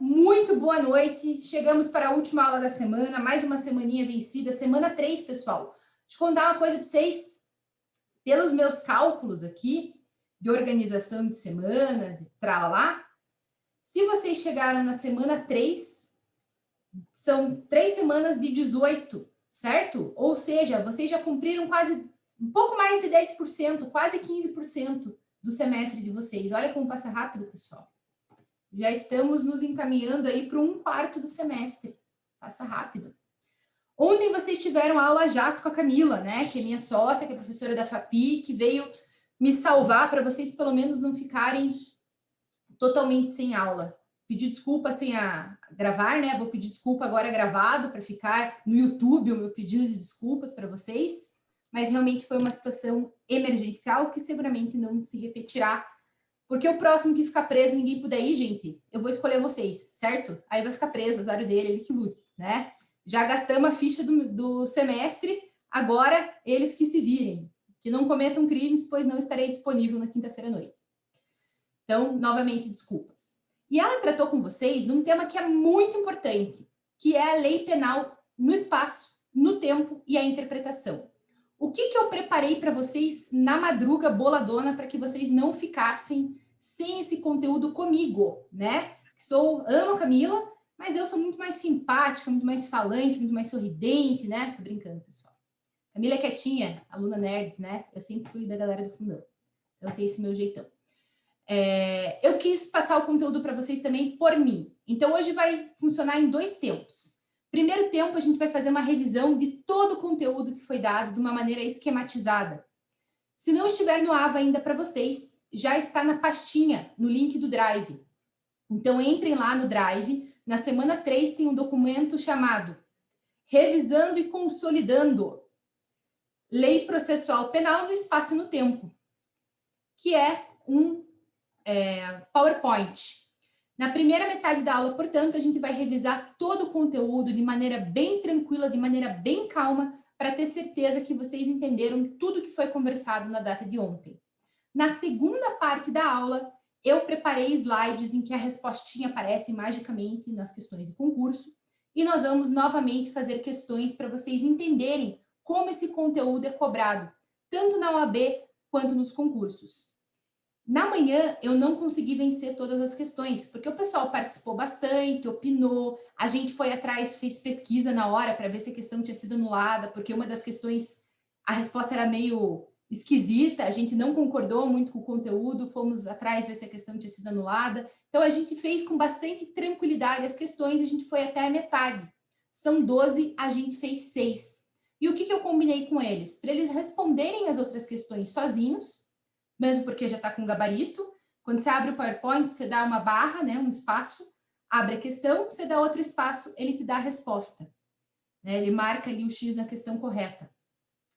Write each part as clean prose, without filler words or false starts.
muito boa noite. Chegamos para a última aula da semana, mais uma semaninha vencida, semana 3, pessoal. Deixa eu contar uma coisa para vocês. Pelos meus cálculos aqui, de organização de semanas e tralá, se vocês chegaram na semana 3, são 3 semanas de 18, certo? Ou seja, vocês já cumpriram quase um pouco mais de 10%, quase 15% do semestre de vocês. Olha como passa rápido, pessoal. Já estamos nos encaminhando aí para 1/4 do semestre. Passa rápido. Ontem vocês tiveram aula jato com a Camila, né? Que é minha sócia, que é professora da FAPI, que veio me salvar para vocês pelo menos não ficarem totalmente sem aula. Pedir desculpa sem gravar, né? Vou pedir desculpa agora gravado para ficar no YouTube o meu pedido de desculpas para vocês. Mas realmente foi uma situação emergencial que seguramente não se repetirá. Porque o próximo que ficar preso, ninguém puder ir, gente, eu vou escolher vocês, certo? Aí vai ficar preso, azar dele, ele que lute, né? Já gastamos a ficha do semestre, agora eles que se virem, que não cometam crimes, pois não estarei disponível na quinta-feira à noite. Então, novamente, desculpas. E ela tratou com vocês num tema que é muito importante, que é a lei penal no espaço, no tempo e a interpretação. O que eu preparei para vocês na madruga boladona para que vocês não ficassem sem esse conteúdo comigo, né? Amo a Camila, mas eu sou muito mais simpática, muito mais falante, muito mais sorridente, né? Tô brincando, pessoal. Camila é quietinha, aluna nerds, né? Eu sempre fui da galera do fundão. Eu tenho esse meu jeitão. Eu quis passar o conteúdo para vocês também por mim. Então, hoje vai funcionar em 2 tempos. Primeiro tempo, a gente vai fazer uma revisão de todo o conteúdo que foi dado de uma maneira esquematizada. Se não estiver no AVA ainda para vocês, já está na pastinha, no link do Drive. Então, entrem lá no Drive. Na semana 3 tem um documento chamado Revisando e Consolidando Lei Processual Penal no Espaço e no Tempo, que é um PowerPoint. Na primeira metade da aula, portanto, a gente vai revisar todo o conteúdo de maneira bem tranquila, de maneira bem calma, para ter certeza que vocês entenderam tudo que foi conversado na data de ontem. Na segunda parte da aula, eu preparei slides em que a respostinha aparece magicamente nas questões de concurso e nós vamos novamente fazer questões para vocês entenderem como esse conteúdo é cobrado, tanto na OAB quanto nos concursos. Na manhã, eu não consegui vencer todas as questões, porque o pessoal participou bastante, opinou, a gente foi atrás, fez pesquisa na hora para ver se a questão tinha sido anulada, porque uma das questões, a resposta era meio esquisita, a gente não concordou muito com o conteúdo, fomos atrás ver se a questão tinha sido anulada. Então, a gente fez com bastante tranquilidade as questões e a gente foi até a metade. São 12, a gente fez 6. E o que eu combinei com eles? Para eles responderem as outras questões sozinhos, mesmo porque já está com gabarito. Quando você abre o PowerPoint, você dá uma barra, né, um espaço, abre a questão, você dá outro espaço, ele te dá a resposta. Né? Ele marca ali o X na questão correta.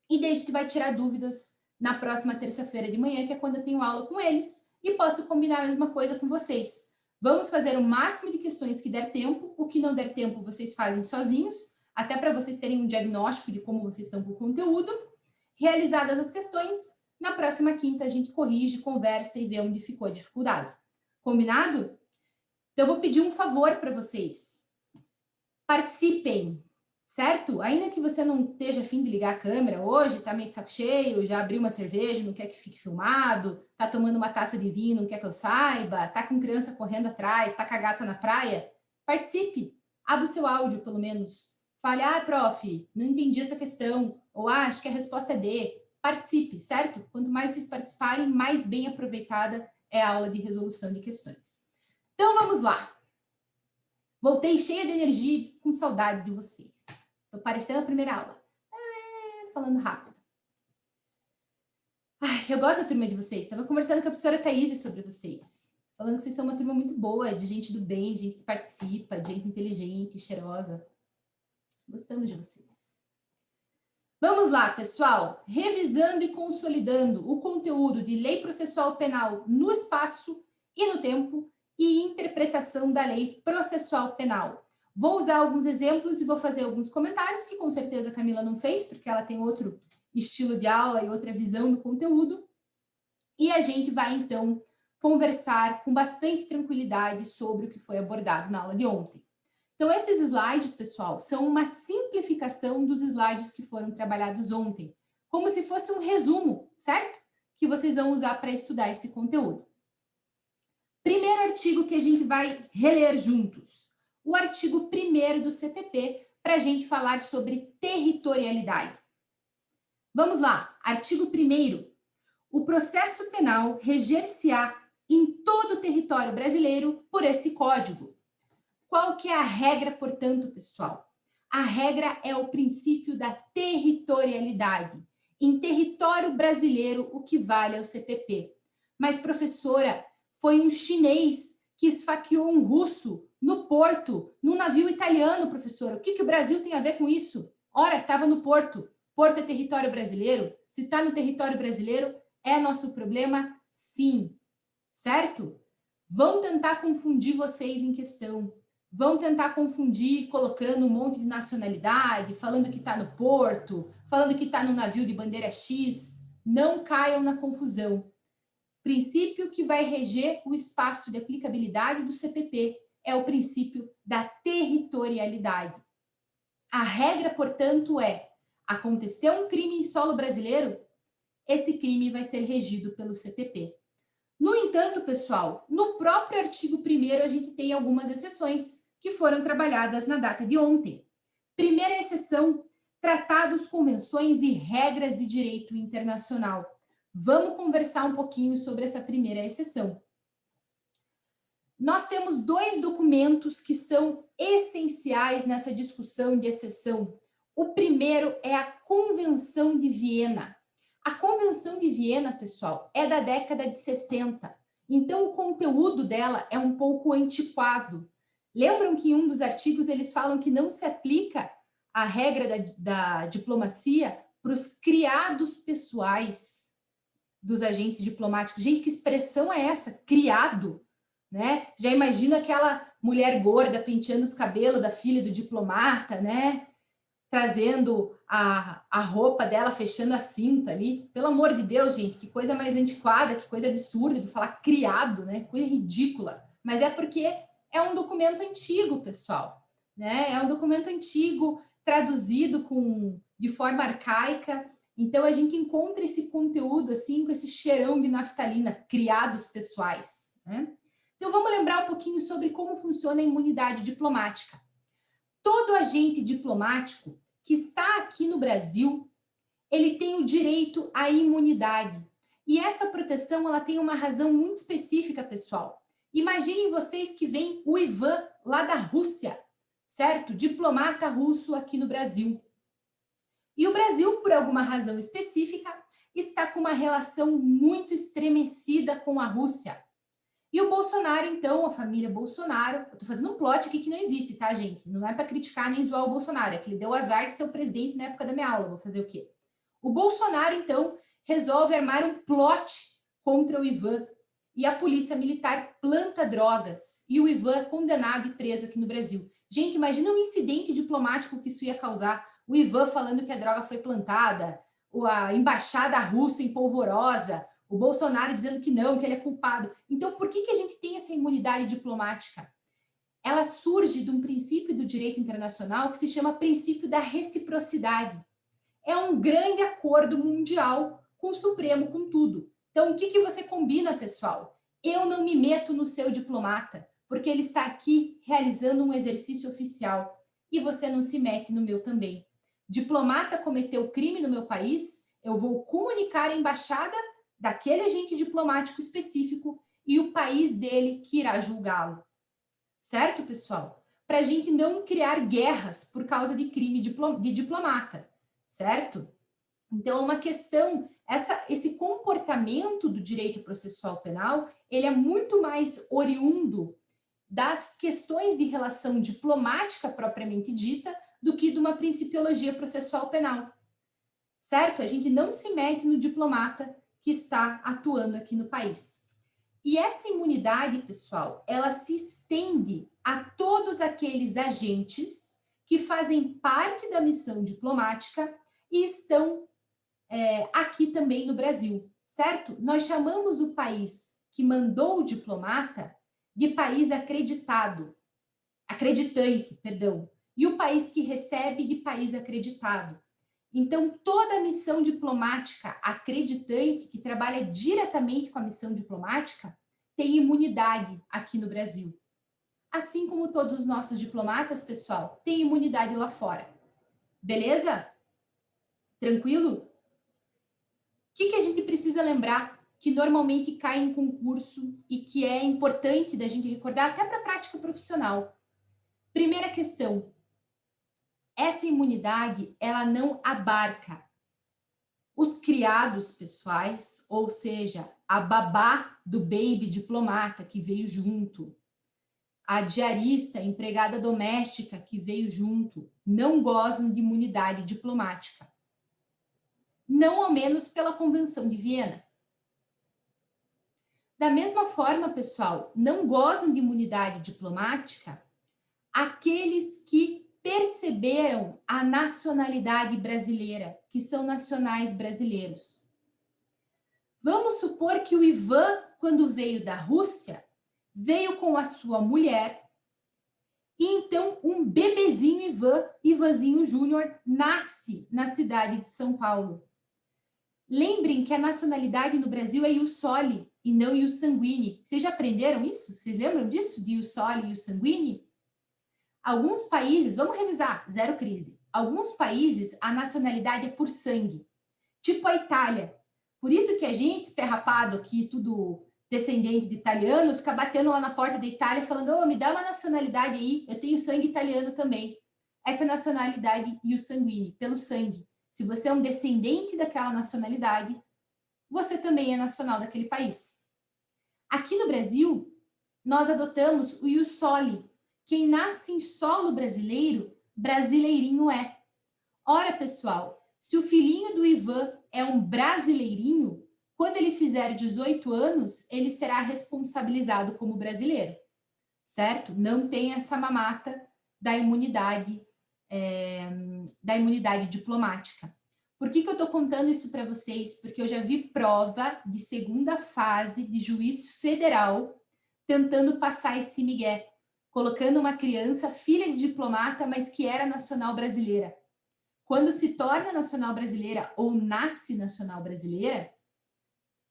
E daí a gente vai tirar dúvidas na próxima terça-feira de manhã, que é quando eu tenho aula com eles, e posso combinar a mesma coisa com vocês. Vamos fazer o máximo de questões que der tempo, o que não der tempo vocês fazem sozinhos, até para vocês terem um diagnóstico de como vocês estão com o conteúdo. Realizadas as questões, na próxima quinta, a gente corrige, conversa e vê onde ficou a dificuldade. Combinado? Então, eu vou pedir um favor para vocês. Participem, certo? Ainda que você não esteja a fim de ligar a câmera hoje, está meio de saco cheio, já abriu uma cerveja, não quer que fique filmado, está tomando uma taça de vinho, não quer que eu saiba, está com criança correndo atrás, está com a gata na praia, participe. Abra o seu áudio, pelo menos. Fale, prof, não entendi essa questão. Ou, acho que a resposta é D. Participe, certo? Quanto mais vocês participarem, mais bem aproveitada é a aula de resolução de questões. Então, vamos lá. Voltei cheia de energia e com saudades de vocês. Estou parecendo a primeira aula. Falando rápido. Eu gosto da turma de vocês. Estava conversando com a professora Thaís sobre vocês. Falando que vocês são uma turma muito boa, de gente do bem, de gente que participa, de gente inteligente, cheirosa. Gostamos de vocês. Vamos lá, pessoal, revisando e consolidando o conteúdo de Lei Processual Penal no espaço e no tempo e interpretação da Lei Processual Penal. Vou usar alguns exemplos e vou fazer alguns comentários, que com certeza a Camila não fez, porque ela tem outro estilo de aula e outra visão do conteúdo. E a gente vai, então, conversar com bastante tranquilidade sobre o que foi abordado na aula de ontem. Então, esses slides, pessoal, são uma simplificação dos slides que foram trabalhados ontem, como se fosse um resumo, certo? Que vocês vão usar para estudar esse conteúdo. Primeiro artigo que a gente vai reler juntos, o artigo 1º do CPP, para a gente falar sobre territorialidade. Vamos lá, artigo 1º. O processo penal reger-se-á em todo o território brasileiro por esse código. Qual que é a regra, portanto, pessoal? A regra é o princípio da territorialidade. Em território brasileiro, o que vale é o CPP. Mas, professora, foi um chinês que esfaqueou um russo no porto, num navio italiano, professora. O que o Brasil tem a ver com isso? Ora, estava no porto. Porto é território brasileiro? Se está no território brasileiro, é nosso problema? Sim. Certo? Vão tentar confundir vocês em questão. Vão tentar confundir colocando um monte de nacionalidade, falando que está no porto, falando que está no navio de bandeira X. Não caiam na confusão. Princípio que vai reger o espaço de aplicabilidade do CPP é o princípio da territorialidade. A regra, portanto, é: aconteceu um crime em solo brasileiro, esse crime vai ser regido pelo CPP. No entanto, pessoal, no próprio artigo 1º a gente tem algumas exceções que foram trabalhadas na data de ontem. Primeira exceção, tratados, convenções e regras de direito internacional. Vamos conversar um pouquinho sobre essa primeira exceção. Nós temos 2 documentos que são essenciais nessa discussão de exceção. O primeiro é a Convenção de Viena. A Convenção de Viena, pessoal, é da década de 60. Então, o conteúdo dela é um pouco antiquado. Lembram que em um dos artigos eles falam que não se aplica a regra da diplomacia para os criados pessoais dos agentes diplomáticos? Gente, que expressão é essa? Criado, né? Já imagina aquela mulher gorda penteando os cabelos da filha do diplomata, né? Trazendo a roupa dela, fechando a cinta ali. Pelo amor de Deus, gente, que coisa mais antiquada, que coisa absurda de falar criado, né? Coisa ridícula. Mas é porque é um documento antigo, pessoal, né? É um documento antigo, traduzido de forma arcaica. Então, a gente encontra esse conteúdo, assim, com esse cheirão de naftalina, criados pessoais, né? Então, vamos lembrar um pouquinho sobre como funciona a imunidade diplomática. Todo agente diplomático que está aqui no Brasil, ele tem o direito à imunidade. E essa proteção, ela tem uma razão muito específica, pessoal. Imaginem vocês que vem o Ivan, lá da Rússia, certo? Diplomata russo aqui no Brasil. E o Brasil, por alguma razão específica, está com uma relação muito estremecida com a Rússia. E o Bolsonaro, então, a família Bolsonaro, eu estou fazendo um plot aqui que não existe, tá, gente? Não é para criticar nem zoar o Bolsonaro, é que ele deu azar de ser o presidente na época da minha aula, vou fazer o quê? O Bolsonaro, então, resolve armar um plot contra o Ivan, e a polícia militar planta drogas, e o Ivan é condenado e preso aqui no Brasil. Gente, imagina um incidente diplomático que isso ia causar, o Ivan falando que a droga foi plantada, a embaixada russa em polvorosa, o Bolsonaro dizendo que não, que ele é culpado. Então, por que a gente tem essa imunidade diplomática? Ela surge de um princípio do direito internacional que se chama princípio da reciprocidade. É um grande acordo mundial com o Supremo, com tudo. Então, o que você combina, pessoal? Eu não me meto no seu diplomata, porque ele está aqui realizando um exercício oficial. E você não se mete no meu também. Diplomata cometeu crime no meu país, eu vou comunicar à embaixada daquele agente diplomático específico e o país dele que irá julgá-lo. Certo, pessoal? Para a gente não criar guerras por causa de crime de diplomata, certo? Então, é uma questão, esse comportamento do direito processual penal, ele é muito mais oriundo das questões de relação diplomática propriamente dita do que de uma principiologia processual penal. Certo? A gente não se mete no diplomata que está atuando aqui no país. E essa imunidade, pessoal, ela se estende a todos aqueles agentes que fazem parte da missão diplomática e estão aqui também no Brasil, certo? Nós chamamos o país que mandou o diplomata de país acreditante, perdão, e o país que recebe de país acreditado. Então, toda a missão diplomática acreditante, que trabalha diretamente com a missão diplomática, tem imunidade aqui no Brasil. Assim como todos os nossos diplomatas, pessoal, têm imunidade lá fora. Beleza? Tranquilo? O que a gente precisa lembrar que normalmente cai em concurso e que é importante da gente recordar até para a prática profissional? Primeira questão. Essa imunidade, ela não abarca os criados pessoais, ou seja, a babá do baby diplomata que veio junto, a diarista, empregada doméstica que veio junto, não gozam de imunidade diplomática. Não ao menos pela Convenção de Viena. Da mesma forma, pessoal, não gozam de imunidade diplomática aqueles que perceberam a nacionalidade brasileira, que são nacionais brasileiros. Vamos supor que o Ivan, quando veio da Rússia, veio com a sua mulher, e então um bebezinho Ivanzinho Júnior, nasce na cidade de São Paulo. Lembrem que a nacionalidade no Brasil é ius soli e não ius sanguine. Vocês já aprenderam isso? Vocês lembram disso, de ius soli e ius sanguine? Alguns países, vamos revisar, zero crise. Alguns países, a nacionalidade é por sangue, tipo a Itália. Por isso que a gente, esperrapado aqui, tudo descendente de italiano, fica batendo lá na porta da Itália falando, oh, me dá uma nacionalidade aí, eu tenho sangue italiano também. Essa nacionalidade ius sanguine, pelo sangue. Se você é um descendente daquela nacionalidade, você também é nacional daquele país. Aqui no Brasil, nós adotamos o ius soli. Quem nasce em solo brasileiro, brasileirinho é. Ora, pessoal, se o filhinho do Ivan é um brasileirinho, quando ele fizer 18 anos, ele será responsabilizado como brasileiro, certo? Não tem essa mamata da imunidade diplomática. Por que eu estou contando isso para vocês? Porque eu já vi prova de segunda fase de juiz federal tentando passar esse migué, colocando uma criança, filha de diplomata, mas que era nacional brasileira. Quando se torna nacional brasileira ou nasce nacional brasileira,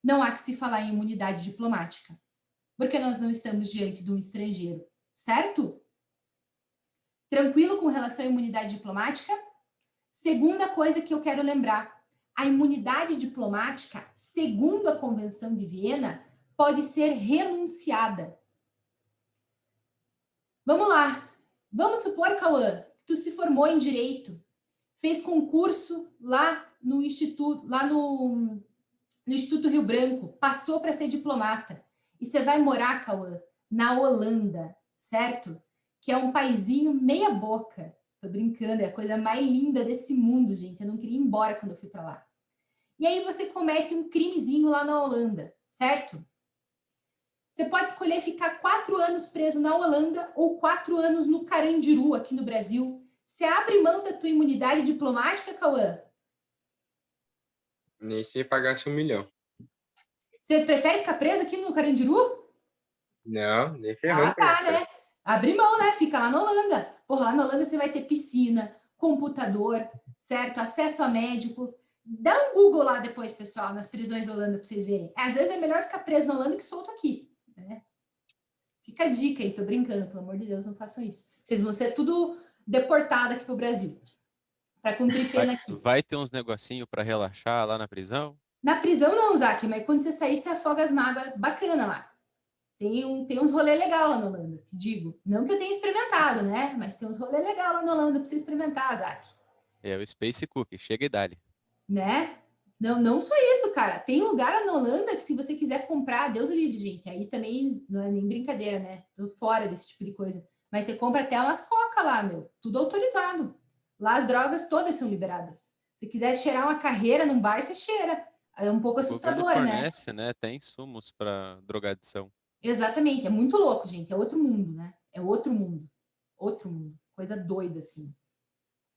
não há que se falar em imunidade diplomática, porque nós não estamos diante de um estrangeiro, certo? Tranquilo com relação à imunidade diplomática? Segunda coisa que eu quero lembrar, a imunidade diplomática, segundo a Convenção de Viena, pode ser renunciada. Vamos lá. Vamos supor, Cauã, que tu se formou em Direito, fez concurso lá no Instituto Rio Branco, passou para ser diplomata. E você vai morar, Cauã, na Holanda, certo? Que é um paizinho meia boca. Tô brincando, é a coisa mais linda desse mundo, gente. Eu não queria ir embora quando eu fui para lá. E aí você comete um crimezinho lá na Holanda, certo? Você pode escolher ficar 4 anos preso na Holanda ou 4 anos no Carandiru, aqui no Brasil. Você abre mão da tua imunidade diplomática, Cauã? Nem se pagasse 1 milhão. Você prefere ficar preso aqui no Carandiru? Não, nem ferrando. Ah, tá, né? Abre mão, né? Fica lá na Holanda. Porra, lá na Holanda você vai ter piscina, computador, certo? Acesso a médico. Dá um Google lá depois, pessoal, nas prisões da Holanda para vocês verem. Às vezes é melhor ficar preso na Holanda que solto aqui, né? Fica a dica aí, tô brincando, pelo amor de Deus, não façam isso. Vocês vão ser tudo deportado aqui pro Brasil. Para cumprir pena aqui. Vai ter uns negocinho para relaxar lá na prisão? Na prisão não, Zac, mas quando você sair, você afoga as mágoas bacana lá. Tem uns rolê legal lá na Holanda, te digo. Não que eu tenha experimentado, né? Mas tem uns rolê legal lá na Holanda para você experimentar, Zac. É o Space Cookie, chega e dá-lhe. Né? Não só isso, cara. Tem lugar lá na Holanda que se você quiser comprar, Deus livre, gente. Aí também não é nem brincadeira, né? Tô fora desse tipo de coisa. Mas você compra até umas coca lá, meu. Tudo autorizado. Lá as drogas todas são liberadas. Se quiser cheirar uma carreira num bar, você cheira. É um pouco O governo assustador, né? fornece, né? Tem insumos para drogadição. Exatamente. É muito louco, gente. É outro mundo, né? É outro mundo. Outro mundo. Coisa doida, assim.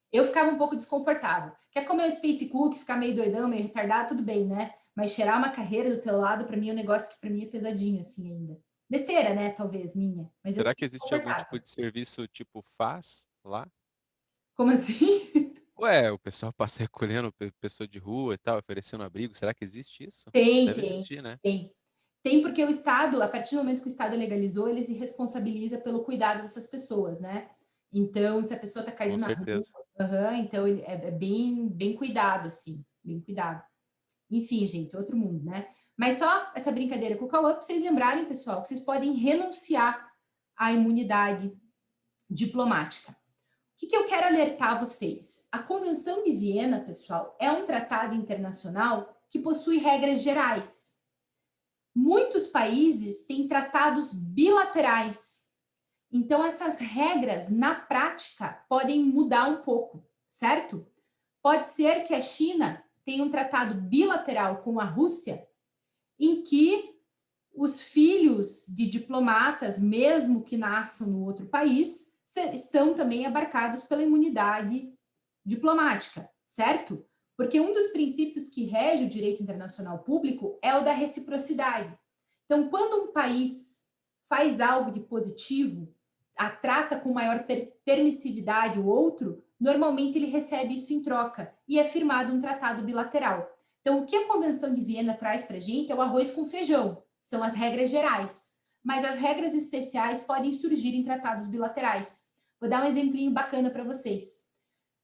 Eu ficava um pouco desconfortável. Quer comer o Space Cook, ficar meio doidão, meio retardado, tudo bem, né? Mas cheirar uma carreira do teu lado, para mim, é um negócio que para mim é pesadinho, assim, ainda. Besteira, né? Talvez, minha. Mas eu Será que fico existe algum desconfortável. tipo de serviço tipo faz lá? Como assim? Ué, o pessoal passa recolhendo pessoa de rua e tal, oferecendo abrigo. Será que existe isso? Tem, Deve tem, existir, né? tem. Tem porque o Estado, a partir do momento que o Estado legalizou, ele se responsabiliza pelo cuidado dessas pessoas, né? Então, se a pessoa está Com caindo na rua, certeza. então ele é bem, bem cuidado, assim, bem cuidado. Enfim, gente, outro mundo, né? Mas só essa brincadeira com o Cauã, para vocês lembrarem, pessoal, que vocês podem renunciar à imunidade diplomática. O que eu quero alertar vocês? A Convenção de Viena, pessoal, é um tratado internacional que possui regras gerais. Muitos países têm tratados bilaterais. Então, essas regras, na prática, podem mudar um pouco, certo? Pode ser que a China tenha um tratado bilateral com a Rússia, em que os filhos de diplomatas, mesmo que nasçam no outro país, estão também abarcados pela imunidade diplomática, certo? Porque um dos princípios que rege o direito internacional público é o da reciprocidade. Então, quando um país faz algo de positivo, a trata com maior permissividade o outro, normalmente ele recebe isso em troca e é firmado um tratado bilateral. Então, o que a Convenção de Viena traz para a gente é o arroz com feijão, são as regras gerais, mas as regras especiais podem surgir em tratados bilaterais. Vou dar um exemplinho bacana para vocês.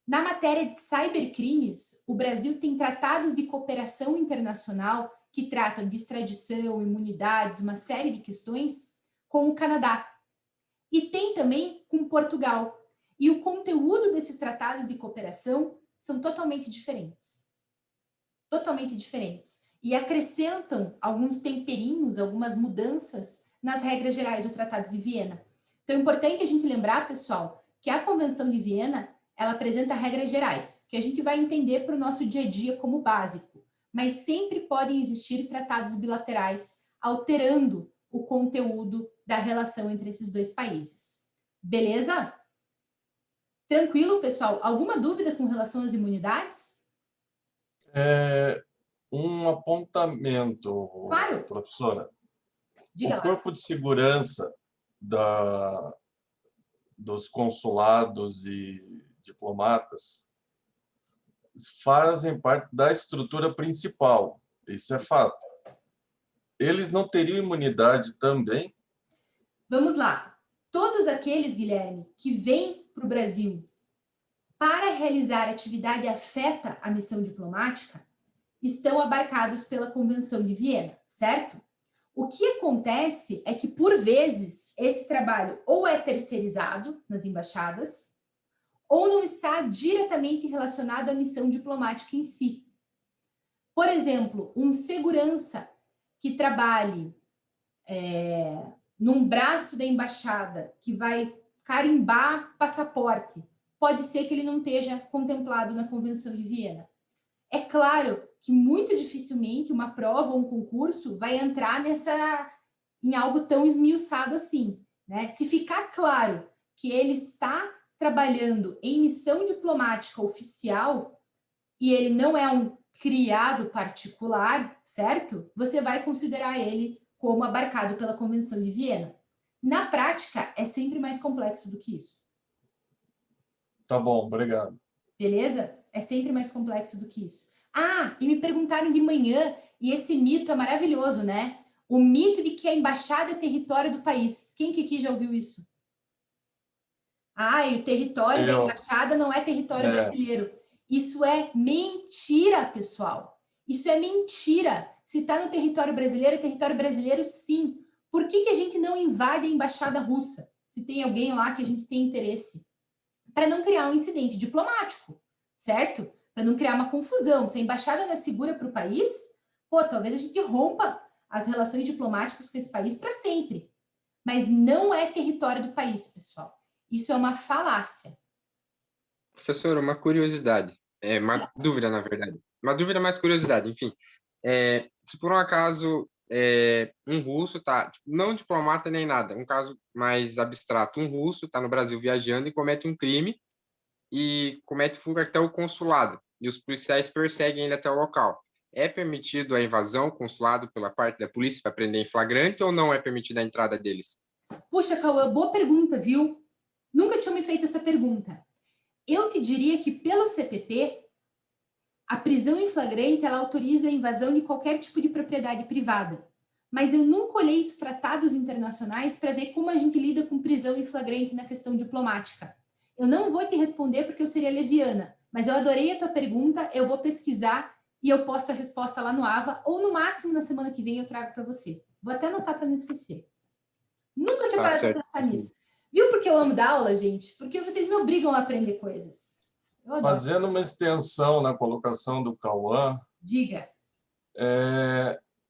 Na matéria de cybercrimes, o Brasil tem tratados de cooperação internacional que tratam de extradição, imunidades, uma série de questões com o Canadá. E tem também com Portugal. E o conteúdo desses tratados de cooperação são totalmente diferentes. Totalmente diferentes. E acrescentam alguns temperinhos, algumas mudanças nas regras gerais do Tratado de Viena. Então é importante a gente lembrar, pessoal, que a Convenção de Viena ela apresenta regras gerais, que a gente vai entender para o nosso dia a dia como básico, mas sempre podem existir tratados bilaterais alterando o conteúdo da relação entre esses dois países. Beleza? Tranquilo, pessoal? Alguma dúvida com relação às imunidades? Um apontamento, Claro. professora. Diga O lá. corpo de segurança dos consulados e diplomatas fazem parte da estrutura principal. Isso é fato. Eles não teriam imunidade também? Vamos lá. Todos aqueles, Guilherme, que vêm para o Brasil para realizar atividade afeta à missão diplomática, estão abarcados pela Convenção de Viena, certo? O que acontece é que, por vezes, esse trabalho ou é terceirizado nas embaixadas, ou não está diretamente relacionado à missão diplomática em si. Por exemplo, um segurança que trabalhe num braço da embaixada, que vai carimbar passaporte, pode ser que ele não esteja contemplado na Convenção de Viena. É claro que muito dificilmente uma prova ou um concurso vai entrar em algo tão esmiuçado assim, né? Se ficar claro que ele está trabalhando em missão diplomática oficial e ele não é um criado particular, certo? Você vai considerar ele como abarcado pela Convenção de Viena. Na prática, é sempre mais complexo do que isso. Tá bom, obrigado. Beleza? É sempre mais complexo do que isso. Ah, e me perguntaram de manhã, e esse mito é maravilhoso, né? O mito de que a embaixada é território do país. Quem que aqui já ouviu isso? Ah, e o território da embaixada não é território brasileiro. Isso é mentira, pessoal. Isso é mentira. Se está no território brasileiro, é território brasileiro sim. Por que a gente não invade a embaixada russa? Se tem alguém lá que a gente tem interesse. Para não criar um incidente diplomático, certo? Para não criar uma confusão. Se a embaixada não é segura para o país, talvez a gente rompa as relações diplomáticas com esse país para sempre. Mas não é território do país, pessoal. Isso é uma falácia. Professor, uma curiosidade. Uma dúvida, na verdade. Uma dúvida mais curiosidade, enfim. Se por um acaso um russo tá, não diplomata nem nada, um caso mais abstrato, um russo está no Brasil viajando e comete um crime e comete fuga até o consulado, e os policiais perseguem ele até o local. é permitido a invasão consulado pela parte da polícia para prender em flagrante ou não é permitida a entrada deles? Puxa, Cauã, boa pergunta, viu? Nunca tinha me feito essa pergunta. Eu te diria que pelo CPP, a prisão em flagrante, ela autoriza a invasão de qualquer tipo de propriedade privada. Mas eu nunca olhei os tratados internacionais para ver como a gente lida com prisão em flagrante na questão diplomática. Eu não vou te responder porque eu seria leviana, mas eu adorei a tua pergunta, eu vou pesquisar e eu posto a resposta lá no AVA, ou no máximo na semana que vem eu trago para você. Vou até anotar para não esquecer. Nunca tinha parado para pensar nisso. Viu porque eu amo dar aula, gente? Porque vocês me obrigam a aprender coisas. Fazendo uma extensão na colocação do Cauã. Diga.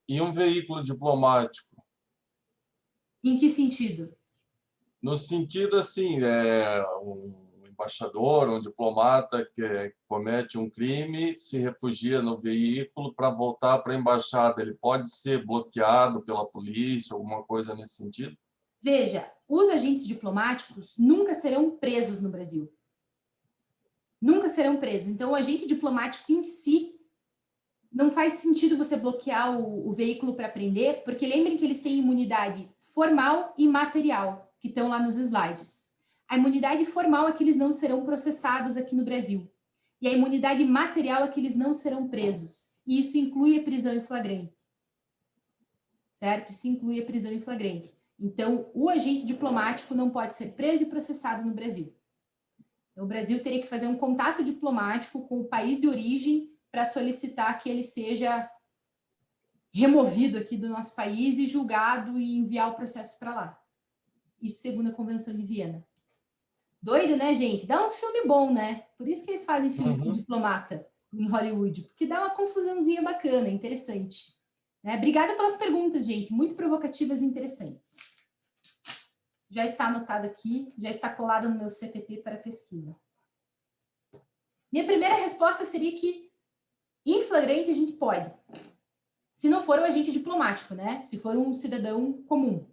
E um veículo diplomático? Em que sentido? No sentido, assim, um embaixador, um diplomata que comete um crime, se refugia no veículo para voltar para a embaixada. Ele pode ser bloqueado pela polícia, alguma coisa nesse sentido? Veja, os agentes diplomáticos nunca serão presos no Brasil. Nunca serão presos. Então, o agente diplomático em si, não faz sentido você bloquear o veículo para prender, porque lembrem que eles têm imunidade formal e material, que estão lá nos slides. A imunidade formal é que eles não serão processados aqui no Brasil. E a imunidade material é que eles não serão presos. E isso inclui a prisão em flagrante. Certo? Isso inclui a prisão em flagrante. Então, o agente diplomático não pode ser preso e processado no Brasil. Então, o Brasil teria que fazer um contato diplomático com o país de origem para solicitar que ele seja removido aqui do nosso país e julgado e enviar o processo para lá. Isso segundo a Convenção de Viena. Doido, né, gente? Dá uns filmes bons, né? Por isso que eles fazem filme com diplomata em Hollywood, porque dá uma confusãozinha bacana, interessante. Né? Obrigada pelas perguntas, gente. Muito provocativas e interessantes. Já está anotado aqui, já está colado no meu CPP para pesquisa. Minha primeira resposta seria que em flagrante a gente pode. Se não for um agente diplomático, né? Se for um cidadão comum.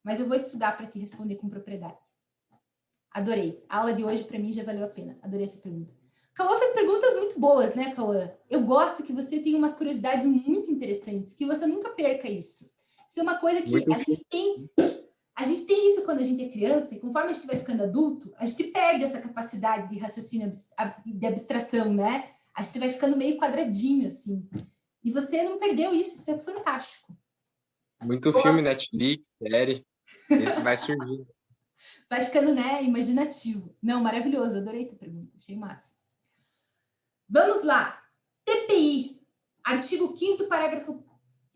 Mas eu vou estudar para te responder com propriedade. Adorei. A aula de hoje, para mim, já valeu a pena. Adorei essa pergunta. Cauã fez perguntas muito boas, né, Cauã? Eu gosto que você tenha umas curiosidades muito interessantes, que você nunca perca isso. Isso é uma coisa que a gente tem isso quando a gente é criança, e conforme a gente vai ficando adulto, a gente perde essa capacidade de raciocínio, de abstração, né? A gente vai ficando meio quadradinho, assim. E você não perdeu isso é fantástico. Muito filme, Netflix, série. Esse vai surgir. Vai ficando, né, imaginativo. Não, maravilhoso, adorei tua pergunta, achei massa. Vamos lá. TPI, artigo 5º, parágrafo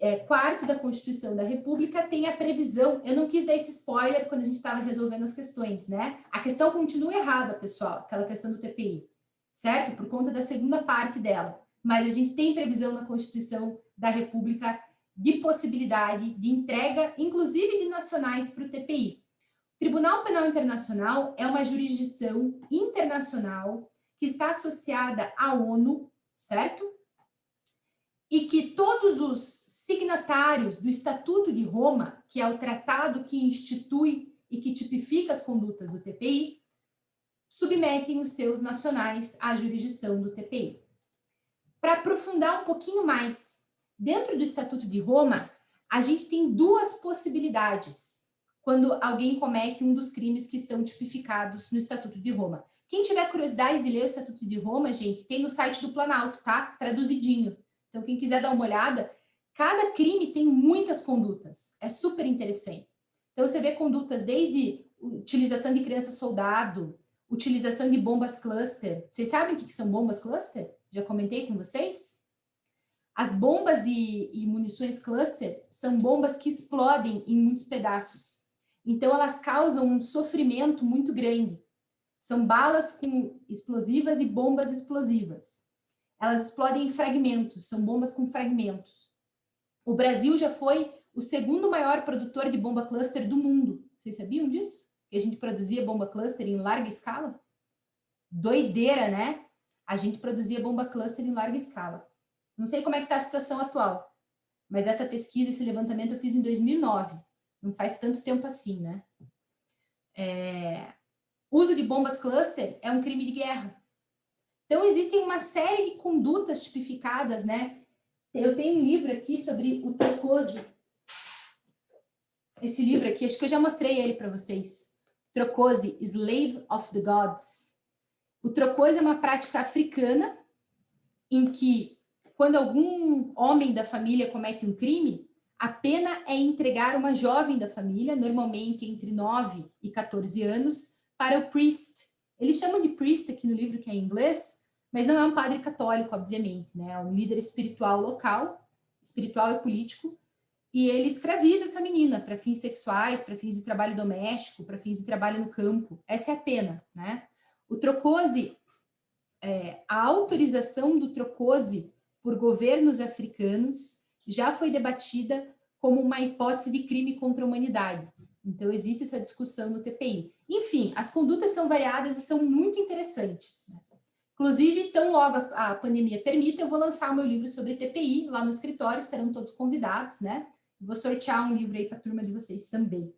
4º da Constituição da República, tem a previsão, eu não quis dar esse spoiler quando a gente estava resolvendo as questões, né? A questão continua errada, pessoal, aquela questão do TPI, certo? Por conta da segunda parte dela. Mas a gente tem previsão na Constituição da República de possibilidade de entrega, inclusive de nacionais, para o TPI. O Tribunal Penal Internacional é uma jurisdição internacional que está associada à ONU, certo? E que todos os signatários do Estatuto de Roma, que é o tratado que institui e que tipifica as condutas do TPI, submetem os seus nacionais à jurisdição do TPI. Para aprofundar um pouquinho mais, dentro do Estatuto de Roma, a gente tem duas possibilidades quando alguém comete um dos crimes que estão tipificados no Estatuto de Roma. Quem tiver curiosidade de ler o Estatuto de Roma, gente, tem no site do Planalto, tá? Traduzidinho. Então, quem quiser dar uma olhada, cada crime tem muitas condutas. É super interessante. Então, você vê condutas desde utilização de criança-soldado, utilização de bombas cluster. Vocês sabem o que são bombas cluster? Já comentei com vocês? As bombas e munições cluster são bombas que explodem em muitos pedaços. Então, elas causam um sofrimento muito grande. São balas com explosivas e bombas explosivas. Elas explodem em fragmentos, são bombas com fragmentos. O Brasil já foi o segundo maior produtor de bomba cluster do mundo. Vocês sabiam disso? Que a gente produzia bomba cluster em larga escala? Doideira, né? A gente produzia bomba cluster em larga escala. Não sei como é que está a situação atual, mas essa pesquisa, esse levantamento eu fiz em 2009. Não faz tanto tempo assim, né? Uso de bombas cluster é um crime de guerra. Então, existem uma série de condutas tipificadas, né, Eu tenho um livro aqui sobre o Trocosi. Esse livro aqui, acho que eu já mostrei ele para vocês. Trocosi, Slave of the Gods. O Trocosi é uma prática africana em que, quando algum homem da família comete um crime, a pena é entregar uma jovem da família, normalmente entre 9 e 14 anos, para o priest. Eles chamam de priest aqui no livro, que é em inglês, mas não é um padre católico, obviamente, né? É um líder espiritual local, espiritual e político, e ele escraviza essa menina para fins sexuais, para fins de trabalho doméstico, para fins de trabalho no campo. Essa é a pena, né? O Trocosi, a autorização do Trocosi por governos africanos já foi debatida como uma hipótese de crime contra a humanidade. Então, existe essa discussão no TPI. Enfim, as condutas são variadas e são muito interessantes, né? Inclusive, tão logo a pandemia permita, eu vou lançar o meu livro sobre TPI lá no escritório, estarão todos convidados, né? Vou sortear um livro aí para a turma de vocês também.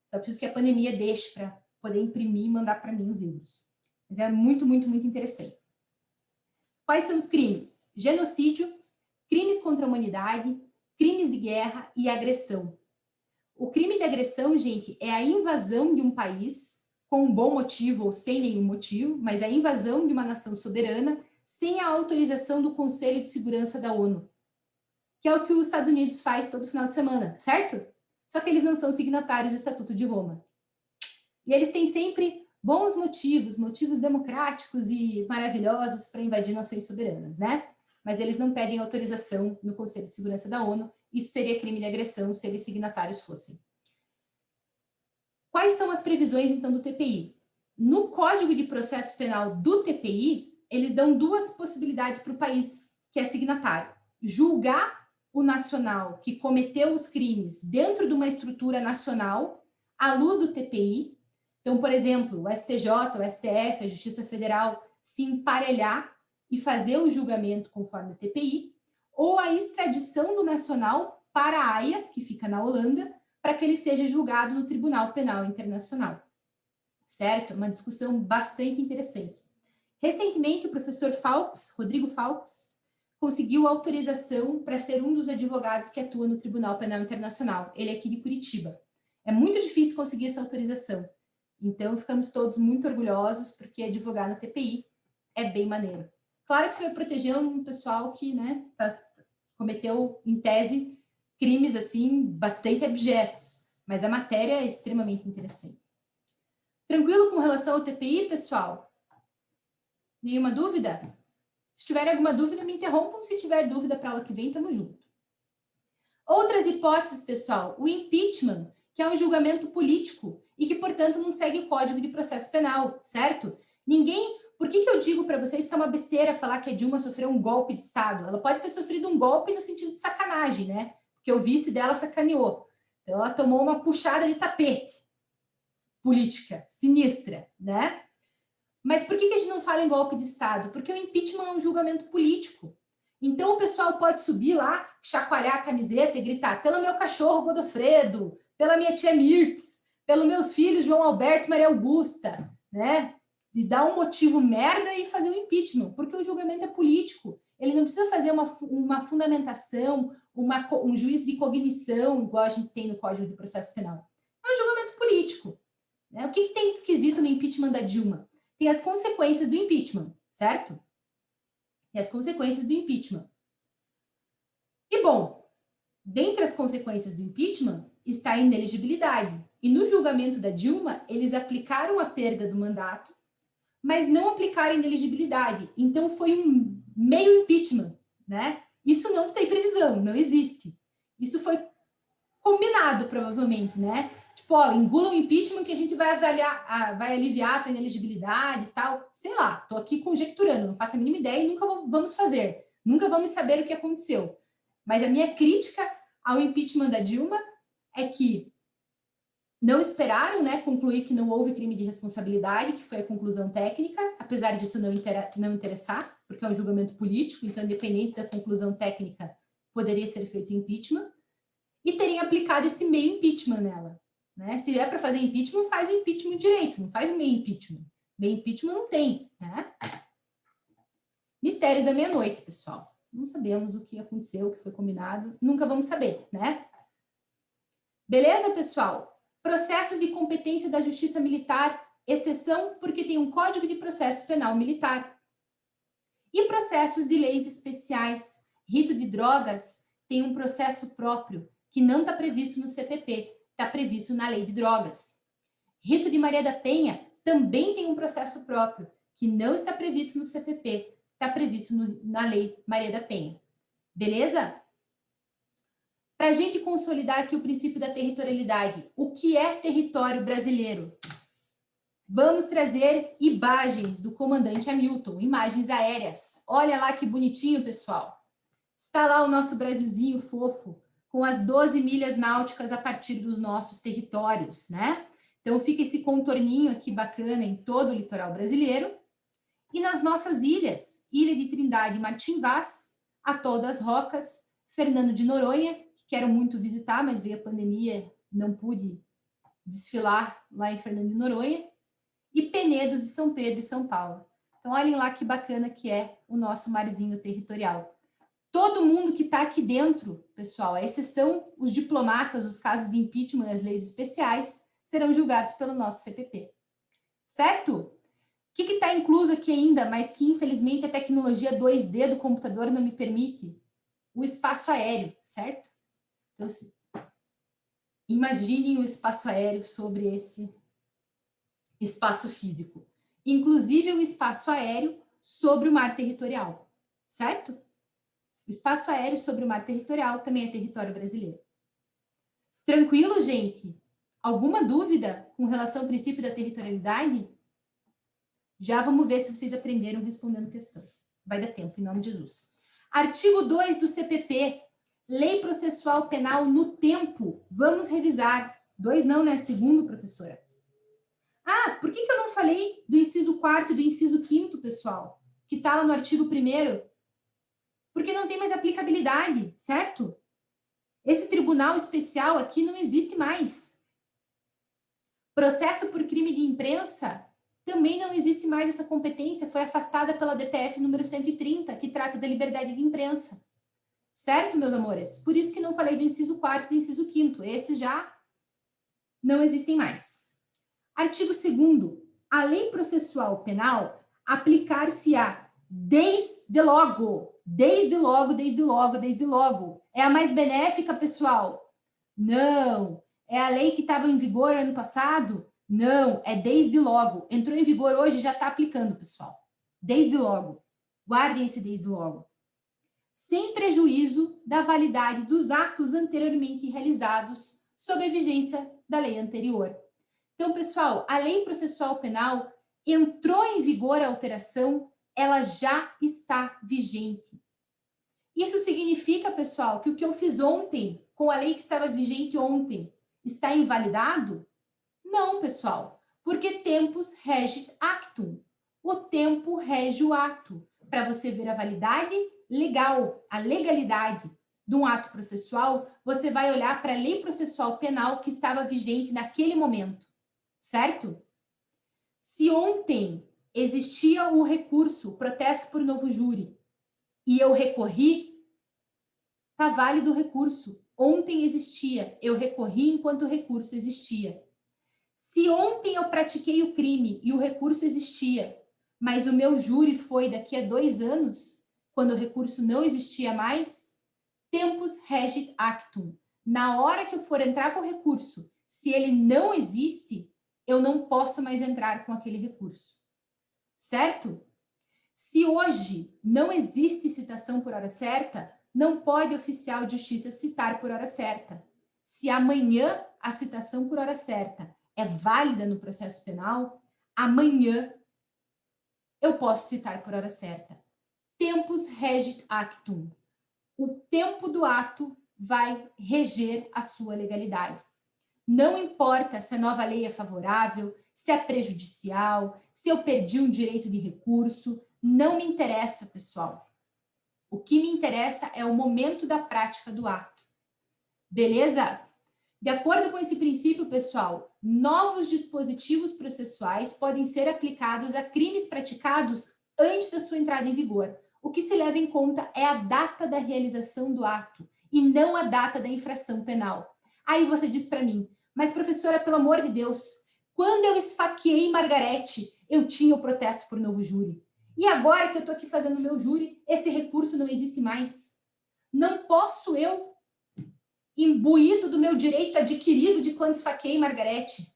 Só preciso que a pandemia deixe para poder imprimir e mandar para mim os livros. Mas é muito, muito, muito interessante. Quais são os crimes? Genocídio, crimes contra a humanidade, crimes de guerra e agressão. O crime de agressão, gente, é a invasão de um país com um bom motivo ou sem nenhum motivo, mas a invasão de uma nação soberana sem a autorização do Conselho de Segurança da ONU, que é o que os Estados Unidos faz todo final de semana, certo? Só que eles não são signatários do Estatuto de Roma. E eles têm sempre bons motivos, motivos democráticos e maravilhosos para invadir nações soberanas, né? Mas eles não pedem autorização no Conselho de Segurança da ONU. Isso seria crime de agressão se eles signatários fossem. Quais são as previsões, então, do TPI? No Código de Processo Penal do TPI, eles dão duas possibilidades para o país que é signatário. Julgar o nacional que cometeu os crimes dentro de uma estrutura nacional, à luz do TPI. Então, por exemplo, o STJ, o STF, a Justiça Federal, se emparelhar e fazer o julgamento conforme o TPI, ou a extradição do nacional para a Haia, que fica na Holanda, para que ele seja julgado no Tribunal Penal Internacional. Certo? Uma discussão bastante interessante. Recentemente, o professor Fawkes, Rodrigo Fawkes, conseguiu autorização para ser um dos advogados que atua no Tribunal Penal Internacional. Ele é aqui de Curitiba. É muito difícil conseguir essa autorização. Então, ficamos todos muito orgulhosos, porque advogar no TPI é bem maneiro. Claro que você vai proteger um pessoal que, né, cometeu, em tese, crimes, assim, bastante abjetos, mas a matéria é extremamente interessante. Tranquilo com relação ao TPI, pessoal? Nenhuma dúvida? Se tiver alguma dúvida, me interrompam. Se tiver dúvida para a aula que vem, estamos juntos. Outras hipóteses, pessoal. O impeachment, que é um julgamento político e que, portanto, não segue o Código de Processo Penal, certo? Por que eu digo para vocês que é uma besteira falar que a Dilma sofreu um golpe de Estado? Ela pode ter sofrido um golpe no sentido de sacanagem, né? Porque o vice dela sacaneou. Então, ela tomou uma puxada de tapete política, sinistra, né? Mas por que a gente não fala em golpe de Estado? Porque o impeachment é um julgamento político. Então, o pessoal pode subir lá, chacoalhar a camiseta e gritar: pelo meu cachorro Godofredo, pela minha tia Mirtz, pelos meus filhos João Alberto e Maria Augusta, né? E dar um motivo merda e fazer o impeachment, porque o julgamento é político. Ele não precisa fazer uma fundamentação, um juízo de cognição, igual a gente tem no Código de Processo Penal. É um julgamento político. Né? O que tem de esquisito no impeachment da Dilma? Tem as consequências do impeachment, certo? E as consequências do impeachment. E, bom, dentre as consequências do impeachment está a inelegibilidade. E no julgamento da Dilma, eles aplicaram a perda do mandato, mas não aplicaram a inelegibilidade. Então, foi um meio impeachment, né? Isso não tem previsão, não existe. Isso foi combinado, provavelmente, né? Tipo, ó, engula o impeachment que a gente vai avaliar, vai aliviar a tua inelegibilidade e tal. Sei lá, tô aqui conjecturando, não faço a mínima ideia e nunca vamos fazer. Nunca vamos saber o que aconteceu. Mas a minha crítica ao impeachment da Dilma é que não esperaram, né, concluir que não houve crime de responsabilidade, que foi a conclusão técnica, apesar disso não interessar, porque é um julgamento político, então, independente da conclusão técnica, poderia ser feito impeachment, e terem aplicado esse meio impeachment nela. Né? Se é para fazer impeachment, faz o impeachment direito, não faz o meio impeachment. Meio impeachment não tem. Né? Mistérios da meia-noite, pessoal. Não sabemos o que aconteceu, o que foi combinado. Nunca vamos saber, né? Beleza, pessoal? Processos de competência da Justiça Militar, exceção porque tem um Código de Processo Penal Militar. E processos de leis especiais. Rito de drogas tem um processo próprio, que não está previsto no CPP, está previsto na Lei de Drogas. Rito de Maria da Penha também tem um processo próprio, que não está previsto no CPP, está previsto na Lei Maria da Penha. Beleza? Para a gente consolidar aqui o princípio da territorialidade, o que é território brasileiro? Vamos trazer imagens do comandante Hamilton, imagens aéreas. Olha lá que bonitinho, pessoal. Está lá o nosso Brasilzinho fofo, com as 12 milhas náuticas a partir dos nossos territórios, né? Então, fica esse contorninho aqui bacana em todo o litoral brasileiro. E nas nossas ilhas, Ilha de Trindade e Martim Vaz, Atol das Rocas, Fernando de Noronha, que quero muito visitar, mas veio a pandemia, não pude desfilar lá em Fernando de Noronha, e Penedos de São Pedro e São Paulo. Então, olhem lá que bacana que é o nosso marzinho territorial. Todo mundo que está aqui dentro, pessoal, à exceção os diplomatas, os casos de impeachment e as leis especiais, serão julgados pelo nosso CPP. Certo? O que está incluso aqui ainda, mas que infelizmente a tecnologia 2D do computador não me permite? O espaço aéreo, certo? Então, assim, imaginem o espaço aéreo sobre esse espaço físico. Inclusive o espaço aéreo sobre o mar territorial, certo? O espaço aéreo sobre o mar territorial também é território brasileiro. Tranquilo, gente? Alguma dúvida com relação ao princípio da territorialidade? Já vamos ver se vocês aprenderam respondendo questão. Vai dar tempo, em nome de Jesus. Artigo 2 do CPP, Lei Processual Penal no tempo. Vamos revisar. 2 não, né? Segundo, professora. Ah, por que eu não falei do inciso 4º e do inciso 5º, pessoal? Que está lá no artigo 1º? Porque não tem mais aplicabilidade, certo? Esse tribunal especial aqui não existe mais. Processo por crime de imprensa, também não existe mais essa competência, foi afastada pela DPF número 130, que trata da liberdade de imprensa. Certo, meus amores? Por isso que não falei do inciso 4º e do inciso 5º. Esses já não existem mais. Artigo 2º. A lei processual penal aplicar-se-á desde logo. Desde logo, desde logo, desde logo. É a mais benéfica, pessoal? Não. É a lei que estava em vigor ano passado? Não. É desde logo. Entrou em vigor hoje e já está aplicando, pessoal. Desde logo. Guardem esse desde logo. Sem prejuízo da validade dos atos anteriormente realizados sob a vigência da lei anterior. Então, pessoal, a lei processual penal entrou em vigor a alteração, ela já está vigente. Isso significa, pessoal, que o que eu fiz ontem, com a lei que estava vigente ontem, está invalidado? Não, pessoal, porque tempus regit actum. O tempo rege o ato. Para você ver a validade legal, a legalidade de um ato processual, você vai olhar para a lei processual penal que estava vigente naquele momento, certo? Se ontem existia o recurso, o protesto por novo júri, e eu recorri, está válido o recurso. Ontem existia, eu recorri enquanto o recurso existia. Se ontem eu pratiquei o crime e o recurso existia, mas o meu júri foi daqui a 2 anos, quando o recurso não existia mais, tempus regit actum. Na hora que eu for entrar com o recurso, se ele não existe, eu não posso mais entrar com aquele recurso. Certo? Se hoje não existe citação por hora certa, não pode oficial de justiça citar por hora certa. Se amanhã a citação por hora certa é válida no processo penal, amanhã eu posso citar por hora certa. Tempus regit actum. O tempo do ato vai reger a sua legalidade. Não importa se a nova lei é favorável, se é prejudicial, se eu perdi um direito de recurso, não me interessa, pessoal. O que me interessa é o momento da prática do ato. Beleza? De acordo com esse princípio, pessoal, novos dispositivos processuais podem ser aplicados a crimes praticados antes da sua entrada em vigor. O que se leva em conta é a data da realização do ato e não a data da infração penal. Aí você diz para mim, mas professora, pelo amor de Deus, quando eu esfaqueei Margarete, eu tinha o protesto por novo júri. E agora que eu estou aqui fazendo o meu júri, esse recurso não existe mais. Não posso eu, imbuído do meu direito adquirido de quando esfaqueei Margarete,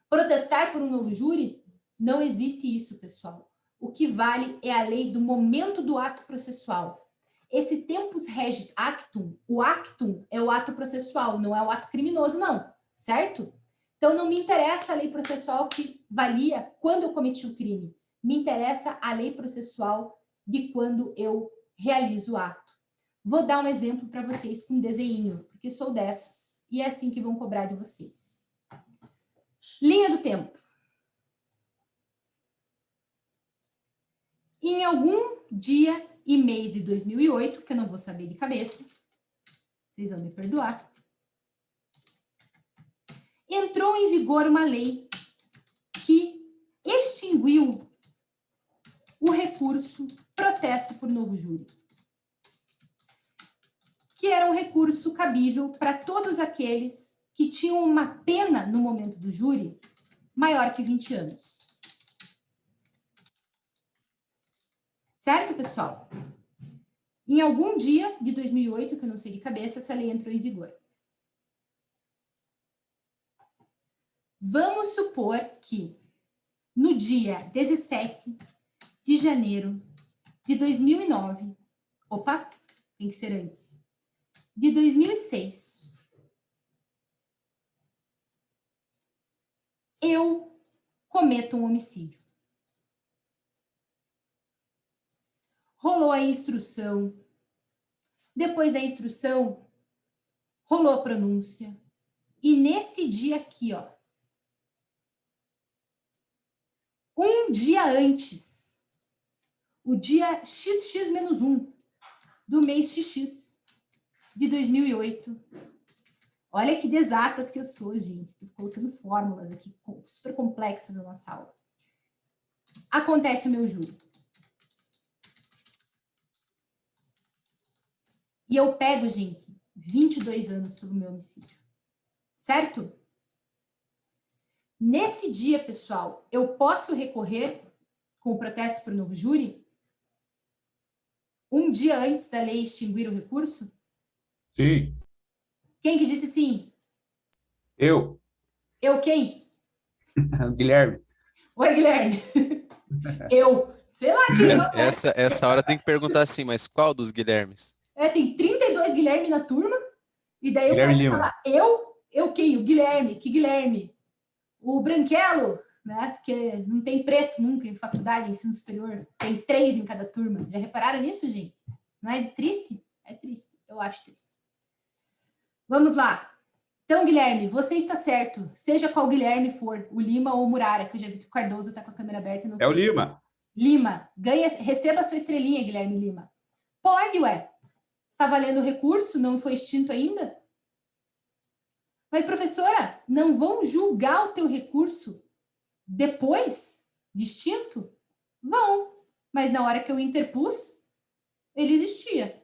protestar por um novo júri? Não existe isso, pessoal. O que vale é a lei do momento do ato processual. Esse tempus regit actum, o actum é o ato processual, não é o ato criminoso, não, certo? Então, não me interessa a lei processual que valia quando eu cometi o crime. Me interessa a lei processual de quando eu realizo o ato. Vou dar um exemplo para vocês com um desenho, porque sou dessas. E é assim que vão cobrar de vocês. Linha do tempo. Em algum dia e mês de 2008, que eu não vou saber de cabeça, vocês vão me perdoar, entrou em vigor uma lei que extinguiu o recurso protesto por novo júri, que era um recurso cabível para todos aqueles que tinham uma pena no momento do júri maior que 20 anos. Certo, pessoal? Em algum dia de 2008, que eu não sei de cabeça, essa lei entrou em vigor. Vamos supor que no dia 17 de janeiro de 2009, opa, tem que ser antes, de 2006, eu cometo um homicídio. Rolou a instrução. Depois da instrução, rolou a pronúncia. E nesse dia aqui, ó, um dia antes, o dia XX-1 do mês XX de 2008. Olha que desatas que eu sou, gente. Estou colocando fórmulas aqui super complexas na nossa aula. Acontece o meu júri. E eu pego, gente, 22 anos pelo meu homicídio. Certo? Nesse dia, pessoal, eu posso recorrer com o protesto por novo júri? Um dia antes da lei extinguir o recurso? Sim. Quem que disse sim? Eu, Eu quem? Guilherme. Oi, Guilherme. Eu. Sei lá quem eu, né? Essa hora tem que perguntar assim, mas qual dos Guilhermes? Tem 32 Guilherme na turma. E daí Guilherme eu Lima. falar, eu quem? O Guilherme. Que Guilherme? O Branquelo, né? Porque não tem preto nunca em faculdade, ensino superior. Tem 3 em cada turma. Já repararam nisso, gente? Não é triste? É triste. Eu acho triste. Vamos lá. Então, Guilherme, você está certo. Seja qual Guilherme for, o Lima ou o Murara, que eu já vi que o Cardoso está com a câmera aberta. E não É o Lima. Lima, receba a sua estrelinha, Guilherme Lima. Pode, ué. Tá valendo o recurso? Não foi extinto ainda? Mas, professora, não vão julgar o teu recurso depois de extinto? Vão. Mas na hora que eu interpus, ele existia.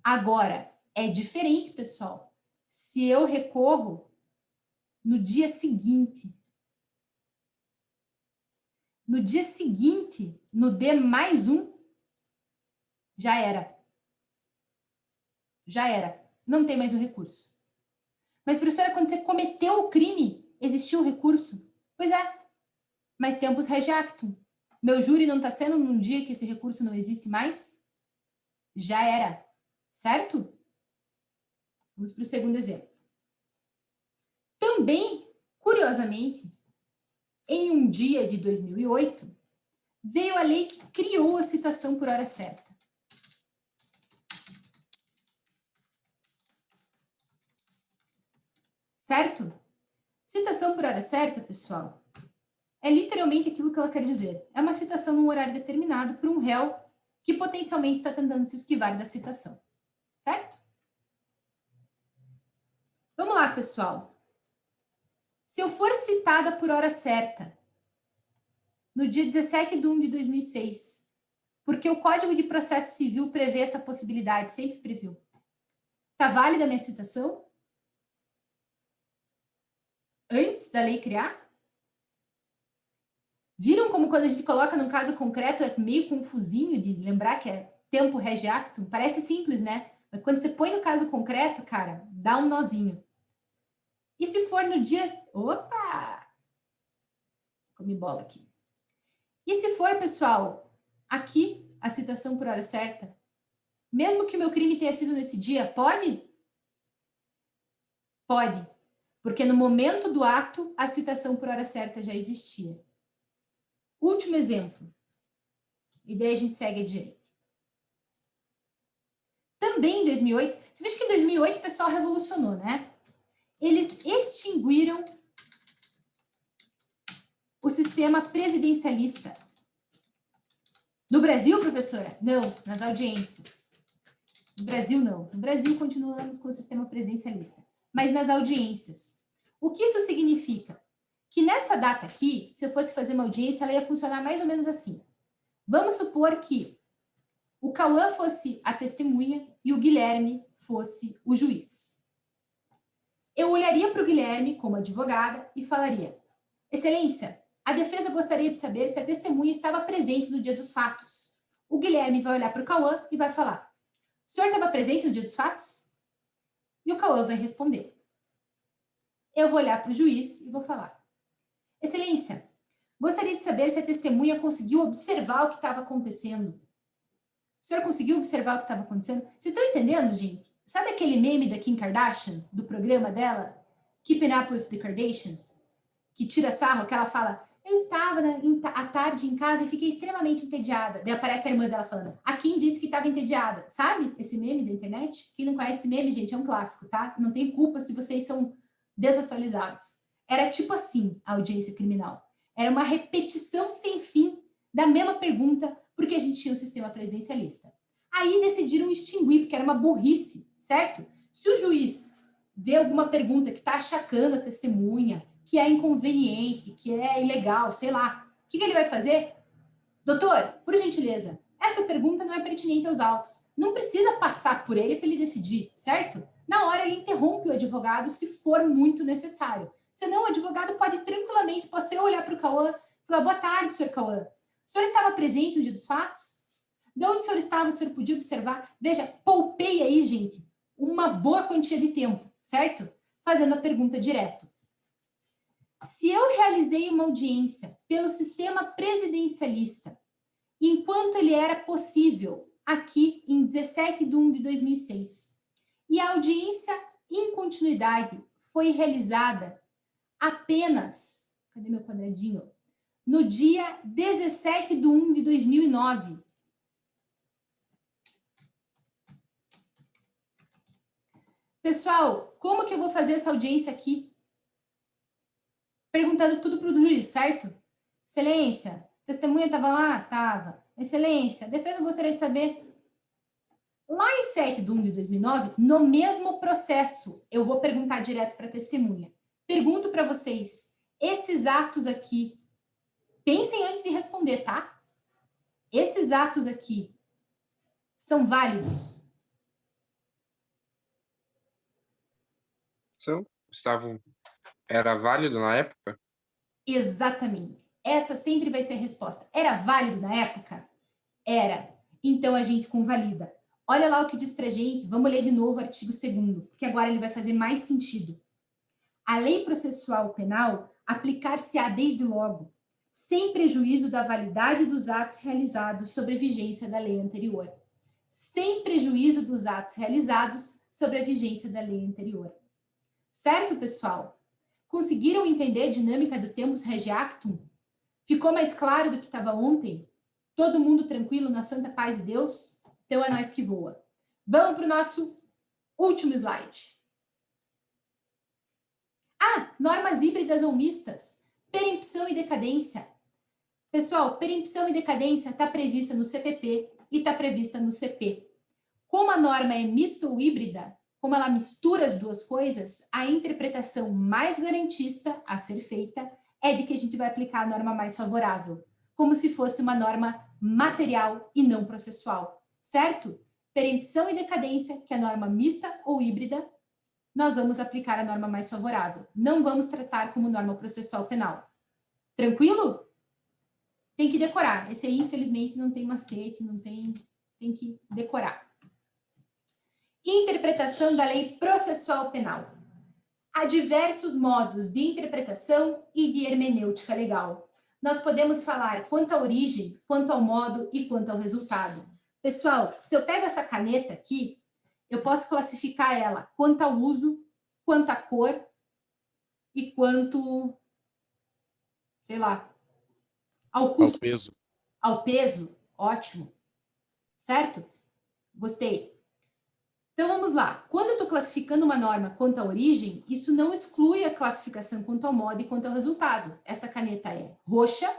Agora, é diferente, pessoal. Se eu recorro no dia seguinte, no D+1, já era. Já era. Não tem mais o recurso. Mas, professora, quando você cometeu o crime, existiu o recurso? Pois é. Mas tempus rege actum. Meu júri não está sendo num dia que esse recurso não existe mais? Já era. Certo? Vamos para o segundo exemplo. Também, curiosamente, em um dia de 2008, veio a lei que criou a citação por hora certa. Certo? Citação por hora certa, pessoal, é literalmente aquilo que ela quer dizer. É uma citação num horário determinado por um réu que potencialmente está tentando se esquivar da citação. Certo? Vamos lá, pessoal. Se eu for citada por hora certa, no dia 17 de 1 de 2006, Porque o Código de Processo Civil prevê essa possibilidade, sempre previu. Está válida a minha citação? Antes da lei criar? Viram como quando a gente coloca num caso concreto é meio confusinho de lembrar que é tempo rege actum? Parece simples, né? Mas quando você põe no caso concreto, cara, dá um nozinho. E se for no dia... Opa! Comi bola aqui. E se for, pessoal, aqui a citação por hora certa, mesmo que o meu crime tenha sido nesse dia, pode? Pode. Porque no momento do ato, a citação por hora certa já existia. Último exemplo. E daí a gente segue adiante. Também em 2008, você veja que em 2008 o pessoal revolucionou, né? Eles extinguiram o sistema presidencialista. No Brasil, professora? Não, nas audiências. No Brasil, não. No Brasil, continuamos com o sistema presidencialista. Mas nas audiências. O que isso significa? Que nessa data aqui, se eu fosse fazer uma audiência, ela ia funcionar mais ou menos assim. Vamos supor que o Cauã fosse a testemunha e o Guilherme fosse o juiz. Eu olharia para o Guilherme como advogada e falaria: Excelência, a defesa gostaria de saber se a testemunha estava presente no dia dos fatos. O Guilherme vai olhar para o Cauã e vai falar: o senhor estava presente no dia dos fatos? E o Cauã vai responder. Eu vou olhar para o juiz e vou falar: Excelência, gostaria de saber se a testemunha conseguiu observar o que estava acontecendo. O senhor conseguiu observar o que estava acontecendo? Vocês estão entendendo, gente? Sabe aquele meme da Kim Kardashian, do programa dela, Keeping Up with the Kardashians, que tira sarro, que ela fala: eu estava à tarde em casa e fiquei extremamente entediada. Daí aparece a irmã dela falando: a Kim disse que estava entediada. Sabe esse meme da internet? Quem não conhece esse meme, gente, é um clássico, tá? Não tem culpa se vocês são desatualizados. Era tipo assim a audiência criminal. Era uma repetição sem fim da mesma pergunta, porque a gente tinha um sistema presidencialista. Aí decidiram extinguir, porque era uma burrice, certo? Se o juiz vê alguma pergunta que está achacando a testemunha, que é inconveniente, que é ilegal, sei lá, o que ele vai fazer? Doutor, por gentileza, essa pergunta não é pertinente aos autos. Não precisa passar por ele para ele decidir, certo? Na hora ele interrompe o advogado se for muito necessário. Senão o advogado pode tranquilamente, você olhar para o Cauã e falar: boa tarde, senhor Cauã. O senhor estava presente no dia dos fatos? De onde o senhor estava? O senhor podia observar? Veja, poupei aí, gente, uma boa quantia de tempo, certo? Fazendo a pergunta direto. Se eu realizei uma audiência pelo sistema presidencialista, enquanto ele era possível, aqui em 17/1/2006, e a audiência em continuidade foi realizada apenas, cadê meu quadradinho? No dia 17/1/2009. Pessoal, como que eu vou fazer essa audiência aqui? Perguntando tudo para o juiz, certo? Excelência, testemunha estava lá? Estava. Excelência, a defesa gostaria de saber. Lá em 7/1/2009, no mesmo processo, eu vou perguntar direto para a testemunha. Pergunto para vocês, esses atos aqui, pensem antes de responder, tá? Esses atos aqui são válidos? Era válido na época? Exatamente. Essa sempre vai ser a resposta. Era válido na época? Era. Então a gente convalida. Olha lá o que diz pra gente. Vamos ler de novo o artigo 2º, porque agora ele vai fazer mais sentido. A lei processual penal aplicar-se-á desde logo, sem prejuízo da validade dos atos realizados sobre a vigência da lei anterior. Sem prejuízo dos atos realizados sobre a vigência da lei anterior. Certo, pessoal? Conseguiram entender a dinâmica do tempus rege actum? Ficou mais claro do que estava ontem? Todo mundo tranquilo na santa paz de Deus? Então é nós que voa. Vamos para o nosso último slide. Normas híbridas ou mistas. Perempção e decadência. Pessoal, perempção e decadência está prevista no CPP e está prevista no CP. Como a norma é mista ou híbrida, como ela mistura as duas coisas, a interpretação mais garantista a ser feita é de que a gente vai aplicar a norma mais favorável, como se fosse uma norma material e não processual, certo? Perempção e decadência, que é a norma mista ou híbrida, nós vamos aplicar a norma mais favorável. Não vamos tratar como norma processual penal. Tranquilo? Tem que decorar. Esse aí, infelizmente, não tem macete, tem que decorar. Interpretação da lei processual penal. Há diversos modos de interpretação e de hermenêutica legal. Nós podemos falar quanto à origem, quanto ao modo e quanto ao resultado. Pessoal, se eu pego essa caneta aqui, eu posso classificar ela quanto ao uso, quanto à cor e quanto, sei lá, ao custo. Ao peso. Ao peso, ótimo. Certo? Gostei. Então, vamos lá. Quando eu estou classificando uma norma quanto à origem, isso não exclui a classificação quanto ao modo e quanto ao resultado. Essa caneta é roxa,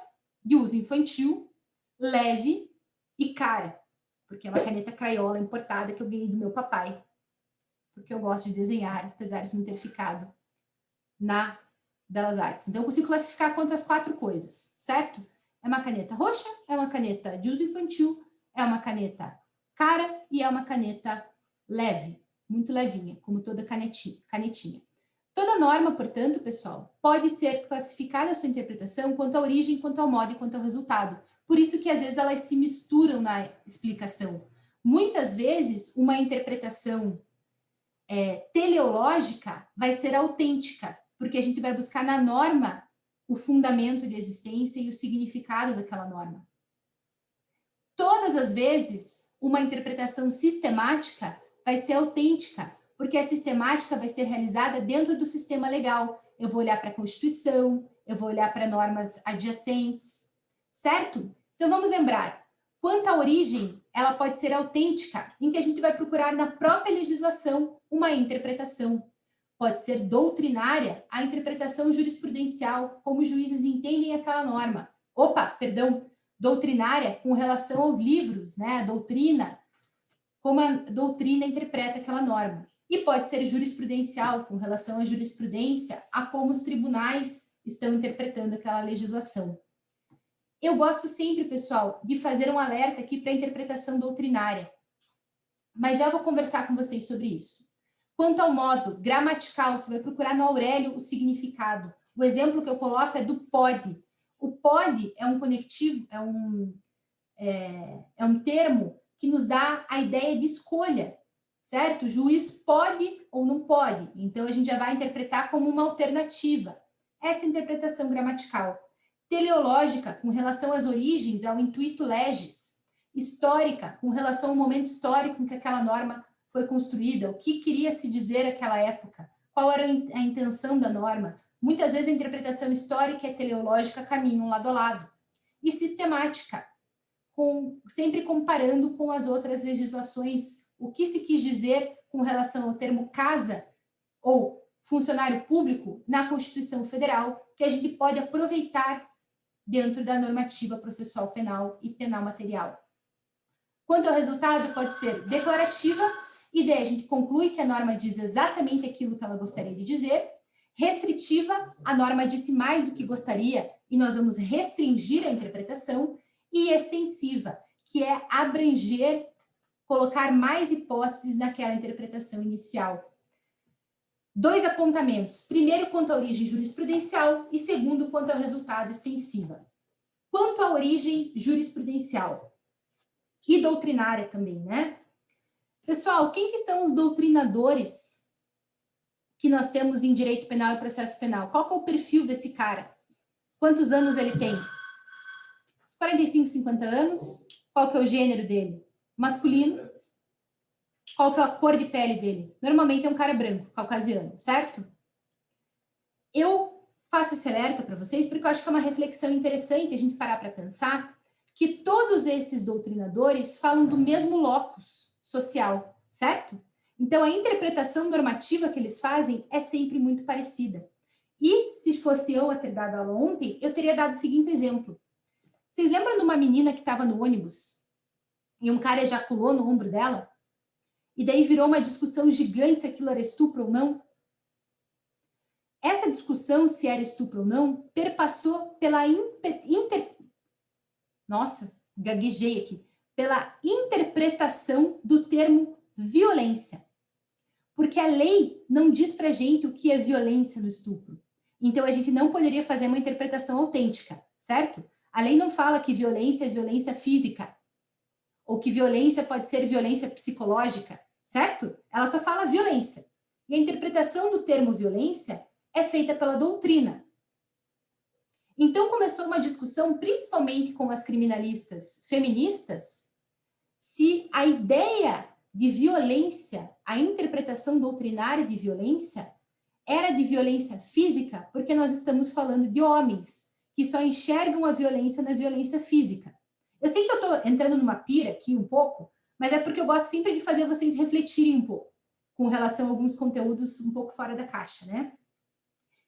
de uso infantil, leve e cara, porque é uma caneta Crayola importada que eu ganhei do meu papai, porque eu gosto de desenhar, apesar de não ter ficado na Belas Artes. Então, eu consigo classificar quanto às 4 coisas, certo? É uma caneta roxa, é uma caneta de uso infantil, é uma caneta cara e é uma caneta leve, muito levinha, como toda canetinha. Toda norma, portanto, pessoal, pode ser classificada a sua interpretação quanto à origem, quanto ao modo e quanto ao resultado. Por isso que, às vezes, elas se misturam na explicação. Muitas vezes, uma interpretação teleológica vai ser autêntica, porque a gente vai buscar na norma o fundamento de existência e o significado daquela norma. Todas as vezes, uma interpretação sistemática vai ser autêntica, porque a sistemática vai ser realizada dentro do sistema legal. Eu vou olhar para a Constituição, eu vou olhar para normas adjacentes, certo? Então, vamos lembrar, quanto à origem, ela pode ser autêntica, em que a gente vai procurar na própria legislação uma interpretação. Pode ser doutrinária, a interpretação jurisprudencial, como os juízes entendem aquela norma. Doutrinária com relação aos livros, né? A doutrina, como a doutrina interpreta aquela norma. E pode ser jurisprudencial, com relação à jurisprudência, a como os tribunais estão interpretando aquela legislação. Eu gosto sempre, pessoal, de fazer um alerta aqui para a interpretação doutrinária, mas já vou conversar com vocês sobre isso. Quanto ao modo gramatical, você vai procurar no Aurélio o significado. O exemplo que eu coloco é do pode. O pode é um conectivo, é um termo que nos dá a ideia de escolha, certo? O juiz pode ou não pode. Então, a gente já vai interpretar como uma alternativa. Essa é a interpretação gramatical. Teleológica, com relação às origens, ao intuito legis. Histórica, com relação ao momento histórico em que aquela norma foi construída, o que queria se dizer naquela época, qual era a intenção da norma. Muitas vezes a interpretação histórica e a teleológica caminham lado a lado. E sistemática, sempre comparando com as outras legislações, o que se quis dizer com relação ao termo casa ou funcionário público na Constituição Federal, que a gente pode aproveitar dentro da normativa processual penal e penal material. Quanto ao resultado, pode ser declarativa, e daí a gente conclui que a norma diz exatamente aquilo que ela gostaria de dizer. Restritiva, a norma disse mais do que gostaria e nós vamos restringir a interpretação. E extensiva, que é abranger, colocar mais hipóteses naquela interpretação inicial. 2 apontamentos. Primeiro, quanto à origem jurisprudencial e segundo, quanto ao resultado extensiva. Quanto à origem jurisprudencial e doutrinária também, né? Pessoal, quem que são os doutrinadores que nós temos em direito penal e processo penal? Qual que é o perfil desse cara? Quantos anos ele tem? 45, 50 anos. Qual que é o gênero dele? Masculino. Qual que é a cor de pele dele? Normalmente é um cara branco, caucasiano, certo? Eu faço esse alerta para vocês porque eu acho que é uma reflexão interessante a gente parar para pensar que todos esses doutrinadores falam do mesmo locus social, certo? Então, a interpretação normativa que eles fazem é sempre muito parecida. E, se fosse eu a ter dado aula ontem, eu teria dado o seguinte exemplo. Vocês lembram de uma menina que estava no ônibus e um cara ejaculou no ombro dela? E daí virou uma discussão gigante se aquilo era estupro ou não? Essa discussão, se era estupro ou não, perpassou pela Nossa, gaguejei aqui, pela interpretação do termo violência. Porque a lei não diz pra gente o que é violência no estupro. Então, a gente não poderia fazer uma interpretação autêntica, certo? A lei não fala que violência é violência física, ou que violência pode ser violência psicológica, certo? Ela só fala violência. E a interpretação do termo violência é feita pela doutrina. Então, começou uma discussão, principalmente com as criminalistas feministas, se a ideia de violência, a interpretação doutrinária de violência, era de violência física, porque nós estamos falando de homens que só enxergam a violência na violência física. Eu sei que eu estou entrando numa pira aqui um pouco, mas é porque eu gosto sempre de fazer vocês refletirem um pouco com relação a alguns conteúdos um pouco fora da caixa, né?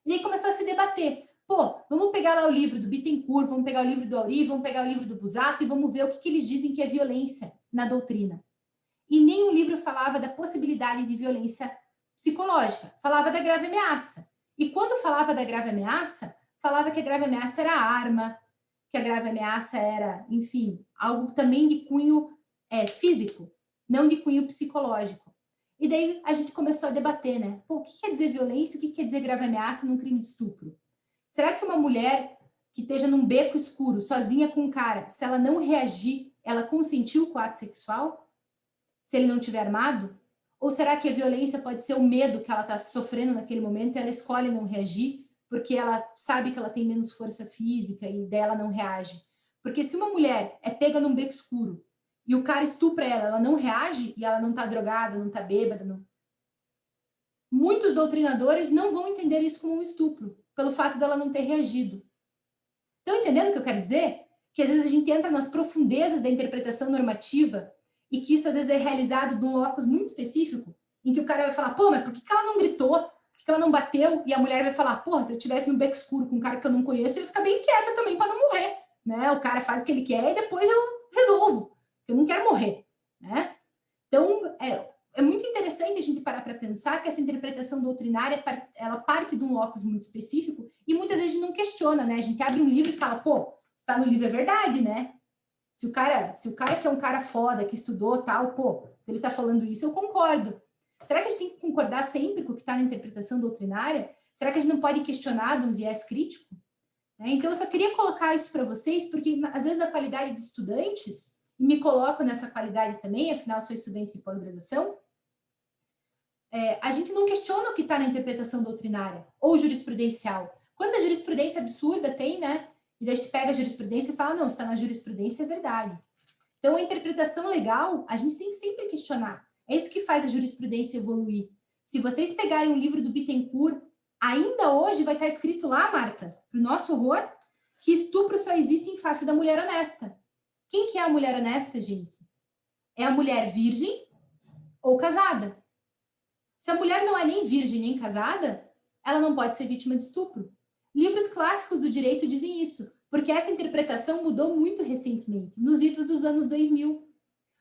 E aí começou a se debater. Pô, vamos pegar lá o livro do Bittencourt, vamos pegar o livro do Auri, vamos pegar o livro do Busato e vamos ver o que eles dizem que é violência na doutrina. E nenhum livro falava da possibilidade de violência psicológica, falava da grave ameaça. E quando falava da grave ameaça, falava que a grave ameaça era arma, que a grave ameaça era, enfim, algo também de cunho físico, não de cunho psicológico. E daí a gente começou a debater, né? Pô, o que quer dizer violência? O que quer dizer grave ameaça num crime de estupro? Será que uma mulher que esteja num beco escuro, sozinha com um cara, se ela não reagir, ela consentiu com o ato sexual? Se ele não estiver armado? Ou será que a violência pode ser o medo que ela está sofrendo naquele momento e ela escolhe não reagir porque ela sabe que ela tem menos força física e dela não reage? Porque se uma mulher é pega num beco escuro e o cara estupra ela, ela não reage e ela não está drogada, não está bêbada, não... Muitos doutrinadores não vão entender isso como um estupro, pelo fato dela não ter reagido. Estão entendendo o que eu quero dizer? Que às vezes a gente entra nas profundezas da interpretação normativa e que isso às vezes é realizado de um locus muito específico, em que o cara vai falar, pô, mas por que ela não gritou? Por que ela não bateu? E a mulher vai falar, porra, se eu estivesse no beco escuro com um cara que eu não conheço, eu ia ficar bem quieta também para não morrer, né? O cara faz o que ele quer e depois eu resolvo. Eu não quero morrer, né? Então, é muito interessante a gente parar para pensar que essa interpretação doutrinária, ela parte de um locus muito específico e muitas vezes a gente não questiona, né? A gente abre um livro e fala, pô, está no livro é verdade, né? Se o cara que é um cara foda, que estudou tal, pô, se ele está falando isso, eu concordo. Será que a gente tem que concordar sempre com o que está na interpretação doutrinária? Será que a gente não pode questionar de um viés crítico? Então, eu só queria colocar isso para vocês, porque às vezes na qualidade de estudantes, e me coloco nessa qualidade também, afinal sou estudante de pós-graduação, a gente não questiona o que está na interpretação doutrinária ou jurisprudencial. Quanta jurisprudência absurda tem, né? E daí a gente pega a jurisprudência e fala, não, se está na jurisprudência, é verdade. Então, a interpretação legal, a gente tem que sempre questionar. É isso que faz a jurisprudência evoluir. Se vocês pegarem um livro do Bittencourt, ainda hoje vai estar escrito lá, Marta, para o nosso horror, que estupro só existe em face da mulher honesta. Quem que é a mulher honesta, gente? É a mulher virgem ou casada. Se a mulher não é nem virgem nem casada, ela não pode ser vítima de estupro. Livros clássicos do direito dizem isso, porque essa interpretação mudou muito recentemente, nos idos dos anos 2000.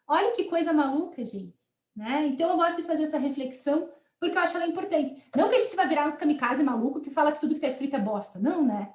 Olha que coisa maluca, gente. Né? Então, eu gosto de fazer essa reflexão, porque eu acho ela importante. Não que a gente vai virar uns kamikaze maluco que fala que tudo que está escrito é bosta. Não, né?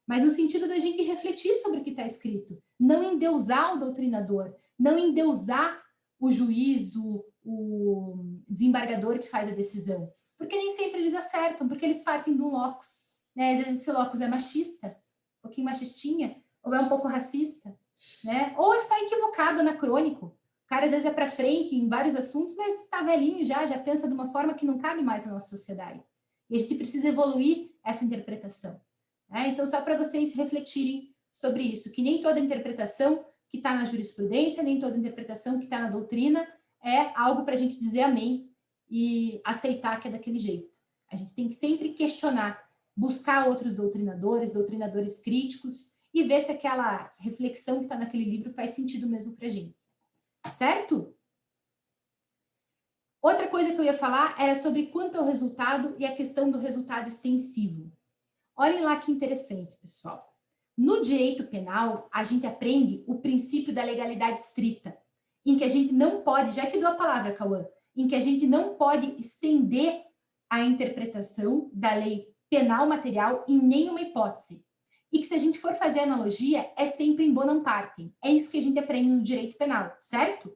Mas no sentido da gente refletir sobre o que está escrito. Não endeusar o doutrinador, não endeusar o juiz, o desembargador que faz a decisão. Porque nem sempre eles acertam, porque eles partem de um locus. Né? Às vezes esse locus é machista, um pouquinho machistinha, ou é um pouco racista, né? Ou é só equivocado, anacrônico. O cara às vezes é para frente em vários assuntos, mas está velhinho já pensa de uma forma que não cabe mais na nossa sociedade. E a gente precisa evoluir essa interpretação. Né? Então, só para vocês refletirem sobre isso, que nem toda interpretação que está na jurisprudência, nem toda interpretação que está na doutrina é algo para a gente dizer amém e aceitar que é daquele jeito. A gente tem que sempre questionar, buscar outros doutrinadores críticos e ver se aquela reflexão que está naquele livro faz sentido mesmo para a gente. Certo? Outra coisa que eu ia falar era sobre quanto ao resultado e a questão do resultado extensivo. Olhem lá que interessante, pessoal. No direito penal, a gente aprende o princípio da legalidade estrita, em que a gente não pode, já que dou a palavra, Cauã, em que a gente não pode estender a interpretação da lei penal material em nenhuma hipótese. e que, se a gente for fazer analogia, é sempre em bonum partem. É isso que a gente aprende no direito penal, certo?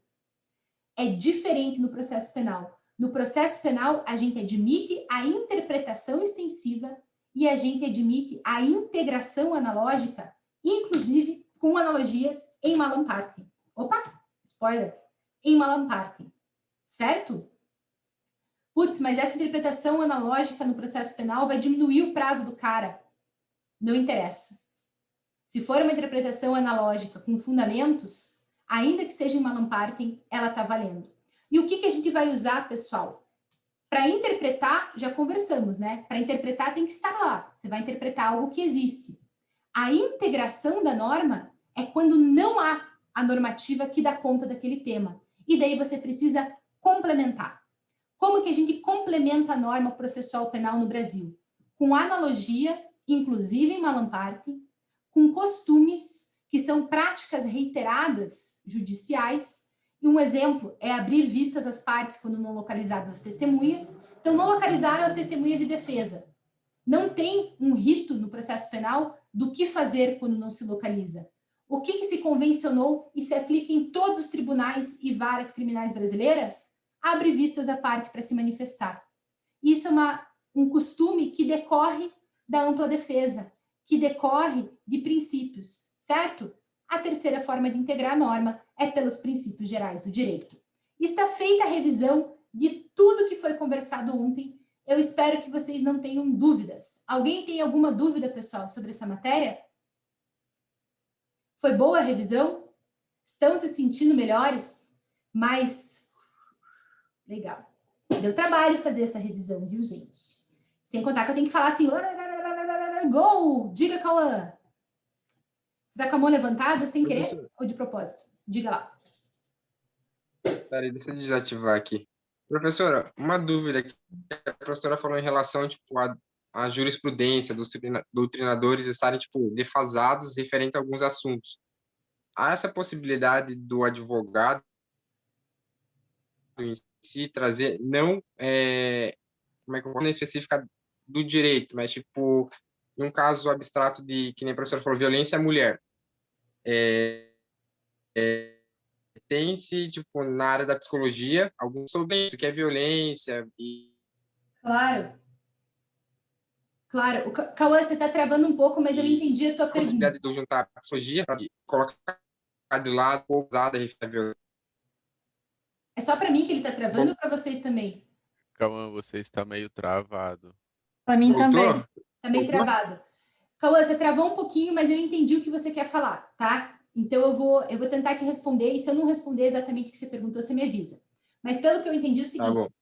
É diferente no processo penal. No processo penal, a gente admite a interpretação extensiva e a gente admite a integração analógica, inclusive com analogias em malum partem. Opa, spoiler. Em malum partem, certo? Putz, mas essa interpretação analógica no processo penal vai diminuir o prazo do cara. Não interessa. Se for uma interpretação analógica com fundamentos, ainda que seja em malum partem, ela está valendo. E o que a gente vai usar, pessoal? Para interpretar, já conversamos, né? Para interpretar tem que estar lá. Você vai interpretar algo que existe. A integração da norma é quando não há a normativa que dá conta daquele tema. E daí você precisa complementar. Como que a gente complementa a norma processual penal no Brasil? Com analogia, inclusive em malum partem, com costumes, que são práticas reiteradas judiciais. E um exemplo é abrir vistas às partes quando não localizadas as testemunhas. Então, não localizaram as testemunhas de defesa. Não tem um rito no processo penal do que fazer quando não se localiza. O que se convencionou e se aplica em todos os tribunais e varas criminais brasileiras? Abre vistas à parte para se manifestar. Isso é um costume que decorre da ampla defesa, que decorre de princípios, certo? A terceira forma de integrar a norma é pelos princípios gerais do direito. Está feita a revisão de tudo que foi conversado ontem. Eu espero que vocês não tenham dúvidas. Alguém tem alguma dúvida, pessoal, sobre essa matéria? Foi boa a revisão? Estão se sentindo melhores? Mais legal. Deu trabalho fazer essa revisão, viu, gente? Sem contar que eu tenho que falar assim, gol! Diga, Cauã. Você está com a mão levantada sem querer ou de propósito? Diga lá. Peraí, deixa eu desativar aqui. Professora, uma dúvida que a professora falou em relação, tipo, à jurisprudência dos doutrinadores estarem, tipo, defasados referente a alguns assuntos. Há essa possibilidade do advogado em si trazer, não, como é que eu vou específica do direito, mas, tipo, em um caso abstrato de, que nem a professora falou, violência à mulher. Tem-se, tipo, na área da psicologia, algum sobre isso, que é violência e... Claro. Claro. Cauã, você está travando um pouco, mas eu entendi a tua pergunta. A possibilidade de eu juntar a psicologia para colocar de lado ou usar a violência. É só para mim que ele está travando ou para vocês também? Cauã, você está meio travado. Para mim também. Está meio travado. Cauã, você travou um pouquinho, mas eu entendi o que você quer falar, tá? Então, eu vou tentar te responder, e se eu não responder exatamente o que você perguntou, você me avisa. Mas, pelo que eu entendi, é o seguinte.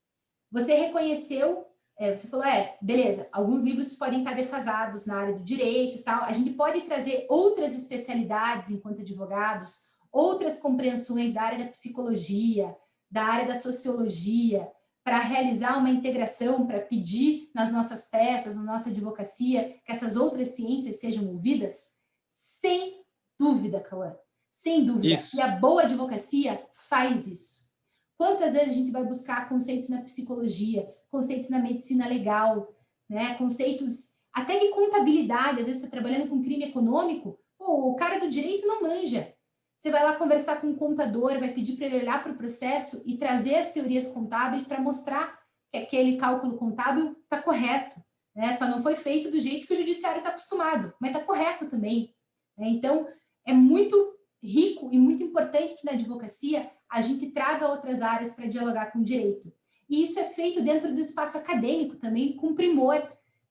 Você reconheceu, você falou, beleza, alguns livros podem estar defasados na área do direito e tal. A gente pode trazer outras especialidades enquanto advogados, outras compreensões da área da psicologia, da área da sociologia, para realizar uma integração, para pedir nas nossas peças, na nossa advocacia, que essas outras ciências sejam ouvidas? Sem dúvida, Cauã. Sem dúvida. Isso. E a boa advocacia faz isso. Quantas vezes a gente vai buscar conceitos na psicologia, conceitos na medicina legal, né? Conceitos até de contabilidade, às vezes você está trabalhando com crime econômico, o cara do direito não manja. Você vai lá conversar com um contador, vai pedir para ele olhar para o processo e trazer as teorias contábeis para mostrar que aquele cálculo contábil está correto, né? Só não foi feito do jeito que o judiciário está acostumado, mas está correto também, né? Então, é muito rico e muito importante que na advocacia a gente traga outras áreas para dialogar com o direito. E isso é feito dentro do espaço acadêmico também, com primor,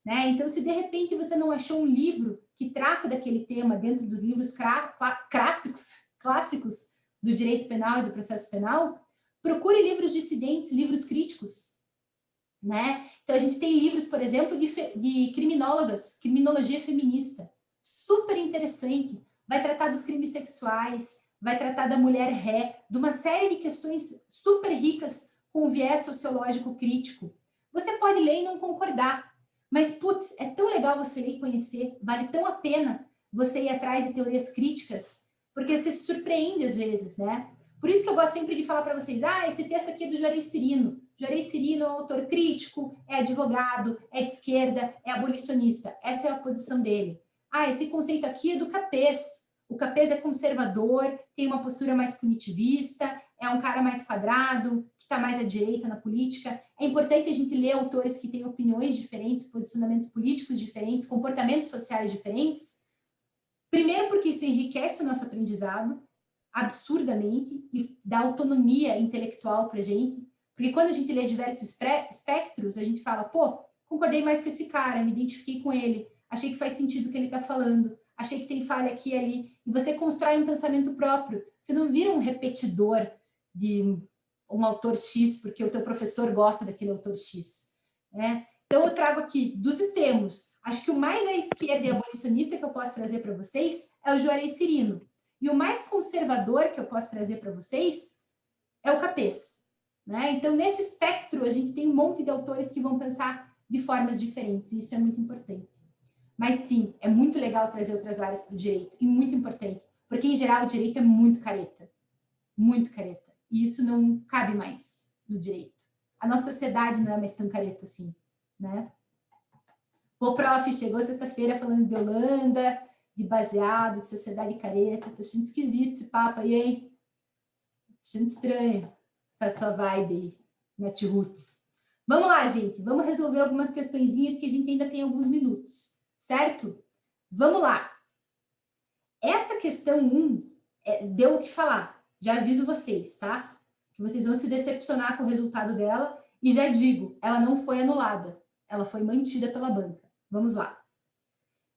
né? Então, se de repente você não achou um livro que trata daquele tema dentro dos livros clássicos do direito penal e do processo penal, procure livros dissidentes, livros críticos, né? Então, a gente tem livros, por exemplo, de criminólogas, criminologia feminista, super interessante, vai tratar dos crimes sexuais, vai tratar da mulher ré, de uma série de questões super ricas com viés sociológico crítico. Você pode ler e não concordar, mas, putz, é tão legal você ler e conhecer, vale tão a pena você ir atrás de teorias críticas, porque você se surpreende às vezes, né? Por isso que eu gosto sempre de falar para vocês, esse texto aqui é do Juarez Cirino. Juarez Cirino é um autor crítico, é advogado, é de esquerda, é abolicionista. Essa é a posição dele. esse conceito aqui é do Capês. O Capês é conservador, tem uma postura mais punitivista, é um cara mais quadrado, que está mais à direita na política. É importante a gente ler autores que têm opiniões diferentes, posicionamentos políticos diferentes, comportamentos sociais diferentes. Primeiro, porque isso enriquece o nosso aprendizado absurdamente e dá autonomia intelectual para a gente. Porque quando a gente lê diversos espectros, a gente fala, pô, concordei mais com esse cara, me identifiquei com ele, achei que faz sentido o que ele está falando, achei que tem falha aqui e ali. E você constrói um pensamento próprio. Você não vira um repetidor de um autor X, porque o teu professor gosta daquele autor X. Né? Então, eu trago aqui, dos extremos, acho que o mais à esquerda e abolicionista que eu posso trazer para vocês é o Juarez Cirino. E o mais conservador que eu posso trazer para vocês é o Capês. Né? Então, nesse espectro, a gente tem um monte de autores que vão pensar de formas diferentes, e isso é muito importante. Mas, sim, é muito legal trazer outras áreas para o direito, e muito importante, porque, em geral, o direito é muito careta. Muito careta. E isso não cabe mais no direito. A nossa sociedade não é mais tão careta assim, né? O prof, chegou sexta-feira falando de Holanda, de baseado, de sociedade careta. Tô achando esquisito esse papo aí, hein? Achando estranho essa tua vibe aí, Netroots. Vamos lá, gente. Vamos resolver algumas questõezinhas que a gente ainda tem alguns minutos, certo? Vamos lá. Essa questão 1 deu o que falar. Já aviso vocês, tá? Que vocês vão se decepcionar com o resultado dela. E já digo, ela não foi anulada. Ela foi mantida pela banca. Vamos lá.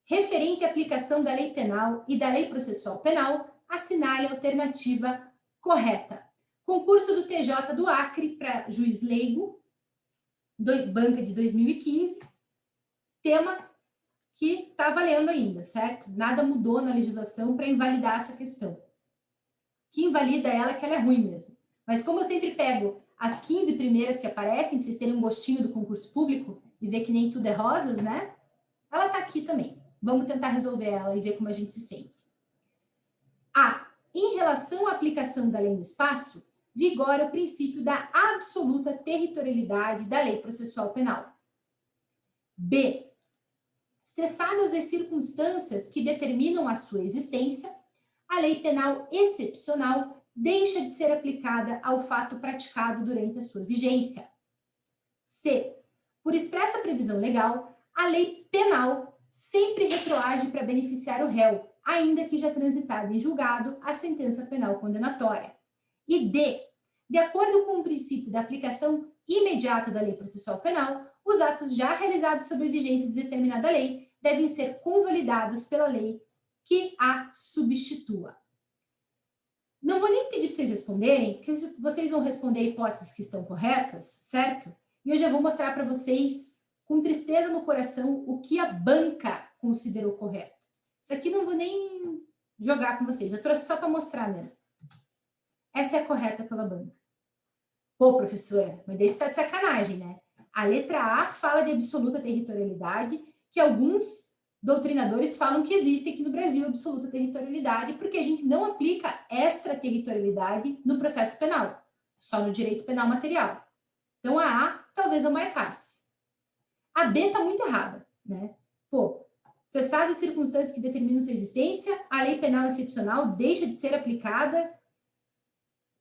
Referente à aplicação da lei penal e da lei processual penal, assinale a alternativa correta. Concurso do TJ do Acre para juiz leigo, banca de 2015. Tema que está valendo ainda, certo? Nada mudou na legislação para invalidar essa questão. Que invalida ela, que ela é ruim mesmo. Mas como eu sempre pego as 15 primeiras que aparecem, para vocês terem um gostinho do concurso público e ver que nem tudo é rosas, né? Ela está aqui também. Vamos tentar resolver ela e ver como a gente se sente. A. Em relação à aplicação da lei no espaço, vigora o princípio da absoluta territorialidade da lei processual penal. B. Cessadas as circunstâncias que determinam a sua existência, a lei penal excepcional deixa de ser aplicada ao fato praticado durante a sua vigência. C. Por expressa previsão legal, a lei penal sempre retroage para beneficiar o réu, ainda que já transitada em julgado a sentença penal condenatória. E D. De acordo com o princípio da aplicação imediata da lei processual penal, os atos já realizados sob a vigência de determinada lei devem ser convalidados pela lei que a substitua. Não vou nem pedir para vocês responderem, porque vocês vão responder hipóteses que estão corretas, certo? E eu já vou mostrar para vocês, com tristeza no coração, o que a banca considerou correto. Isso aqui não vou nem jogar com vocês, eu trouxe só para mostrar mesmo. Essa é a correta pela banca. Pô, professora, mas daí você está de sacanagem, né? A letra A fala de absoluta territorialidade, que alguns doutrinadores falam que existe aqui no Brasil absoluta territorialidade, porque a gente não aplica extraterritorialidade no processo penal, só no direito penal material. Então, a A talvez eu marcasse. A B está muito errada, né? Pô, cessadas as circunstâncias que determinam sua existência, a lei penal excepcional deixa de ser aplicada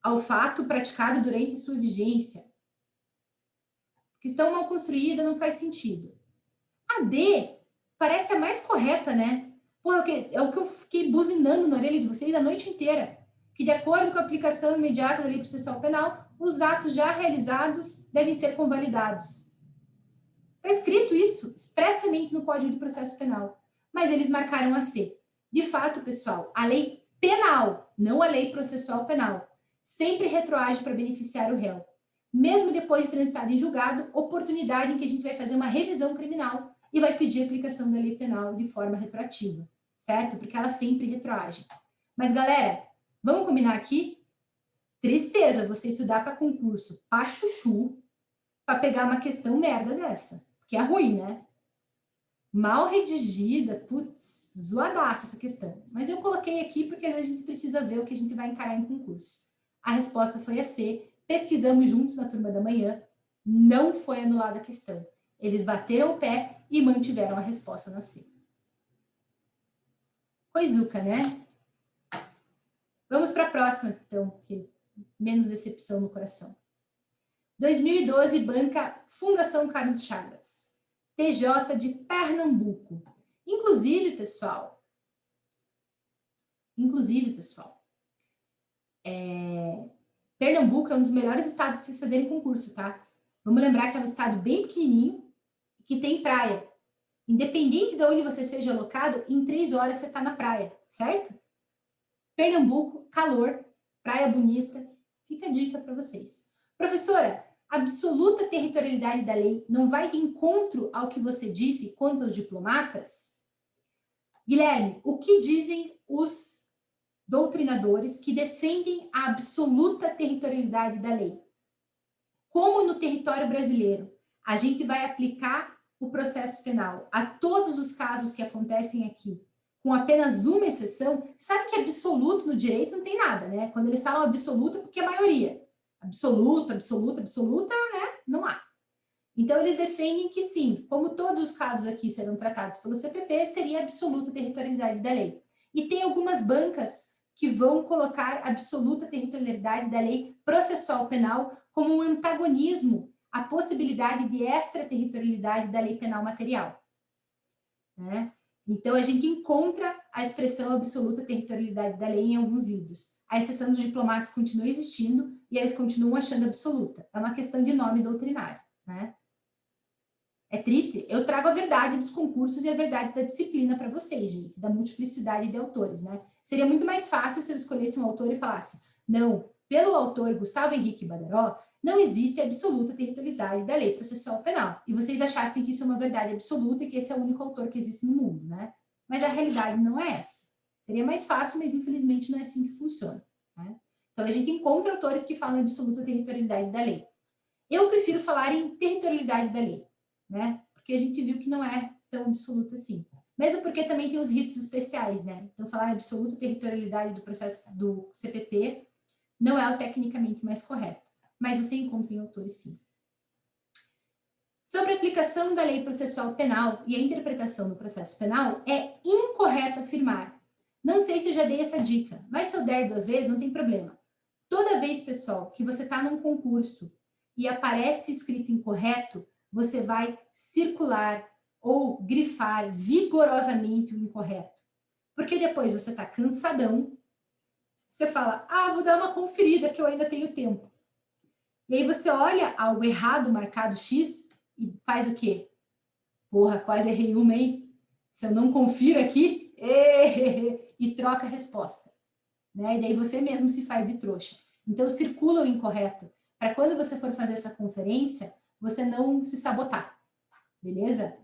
ao fato praticado durante sua vigência. Questão mal construída, não faz sentido. A D parece a mais correta, né? Pô, é o que eu fiquei buzinando na orelha de vocês a noite inteira. Que, de acordo com a aplicação imediata da lei processual penal, os atos já realizados devem ser convalidados. Está escrito isso expressamente no Código de Processo Penal. Mas eles marcaram a C. De fato, pessoal, a lei penal, não a lei processual penal, sempre retroage para beneficiar o réu. Mesmo depois de transitado em julgado, oportunidade em que a gente vai fazer uma revisão criminal e vai pedir a aplicação da lei penal de forma retroativa, certo? Porque ela sempre retroage. Mas, galera, vamos combinar aqui? Tristeza você estudar para concurso pachuchu para pegar uma questão merda dessa. Porque é ruim, né? Mal redigida, putz, zoadaça essa questão. Mas eu coloquei aqui porque às vezes a gente precisa ver o que a gente vai encarar em concurso. A resposta foi a C. Pesquisamos juntos na turma da manhã. Não foi anulada a questão. Eles bateram o pé e mantiveram a resposta na C. Coisuca, né? Vamos para a próxima, então, que menos decepção no coração. 2012, banca Fundação Carlos Chagas, TJ de Pernambuco. Inclusive, pessoal, Pernambuco é um dos melhores estados para vocês fazerem concurso, tá? Vamos lembrar que é um estado bem pequenininho, que tem praia. Independente de onde você seja alocado, em 3 horas você está na praia, certo? Pernambuco, calor, praia bonita. Fica a dica para vocês. Professora, absoluta territorialidade da lei não vai de encontro ao que você disse quanto aos diplomatas? Guilherme, o que dizem os doutrinadores que defendem a absoluta territorialidade da lei? Como no território brasileiro a gente vai aplicar o processo penal a todos os casos que acontecem aqui, com apenas uma exceção, sabe que absoluto no direito não tem nada, né? Quando eles falam absoluto é porque é a maioria. Absoluta, né? Não há. Então, eles defendem que sim, como todos os casos aqui serão tratados pelo CPP, seria absoluta territorialidade da lei. E tem algumas bancas que vão colocar absoluta territorialidade da lei processual penal como um antagonismo à possibilidade de extraterritorialidade da lei penal material, né? Então, a gente encontra a expressão absoluta territorialidade da lei em alguns livros. A exceção dos diplomatas continua existindo e eles continuam achando absoluta. É uma questão de nome doutrinário, né? É triste. Eu trago a verdade dos concursos e a verdade da disciplina para vocês, gente, da multiplicidade de autores, né? Seria muito mais fácil se eu escolhesse um autor e falasse, não, pelo autor Gustavo Henrique Badaró, não existe absoluta territorialidade da lei processual penal. E vocês achassem que isso é uma verdade absoluta e que esse é o único autor que existe no mundo, né? Mas a realidade não é essa. Seria mais fácil, mas infelizmente não é assim que funciona, né? Então, a gente encontra autores que falam em absoluta territorialidade da lei. Eu prefiro falar em territorialidade da lei, né? Porque a gente viu que não é tão absoluta assim. Mesmo porque também tem os ritos especiais, né? Então, falar em absoluta territorialidade do processo do CPP não é o tecnicamente mais correto. Mas você encontra em autores sim. Sobre a aplicação da lei processual penal e a interpretação do processo penal, é incorreto afirmar. Não sei se eu já dei essa dica, mas se eu der 2 vezes, não tem problema. Toda vez, pessoal, que você está num concurso e aparece escrito incorreto, você vai circular ou grifar vigorosamente o incorreto. Porque depois você está cansadão, você fala, vou dar uma conferida que eu ainda tenho tempo. E aí você olha ao errado marcado X e faz o quê? Porra, quase errei uma, hein? Se eu não confiro aqui, e troca a resposta, né? E daí você mesmo se faz de trouxa. Então, circula o incorreto, para quando você for fazer essa conferência, você não se sabotar, beleza?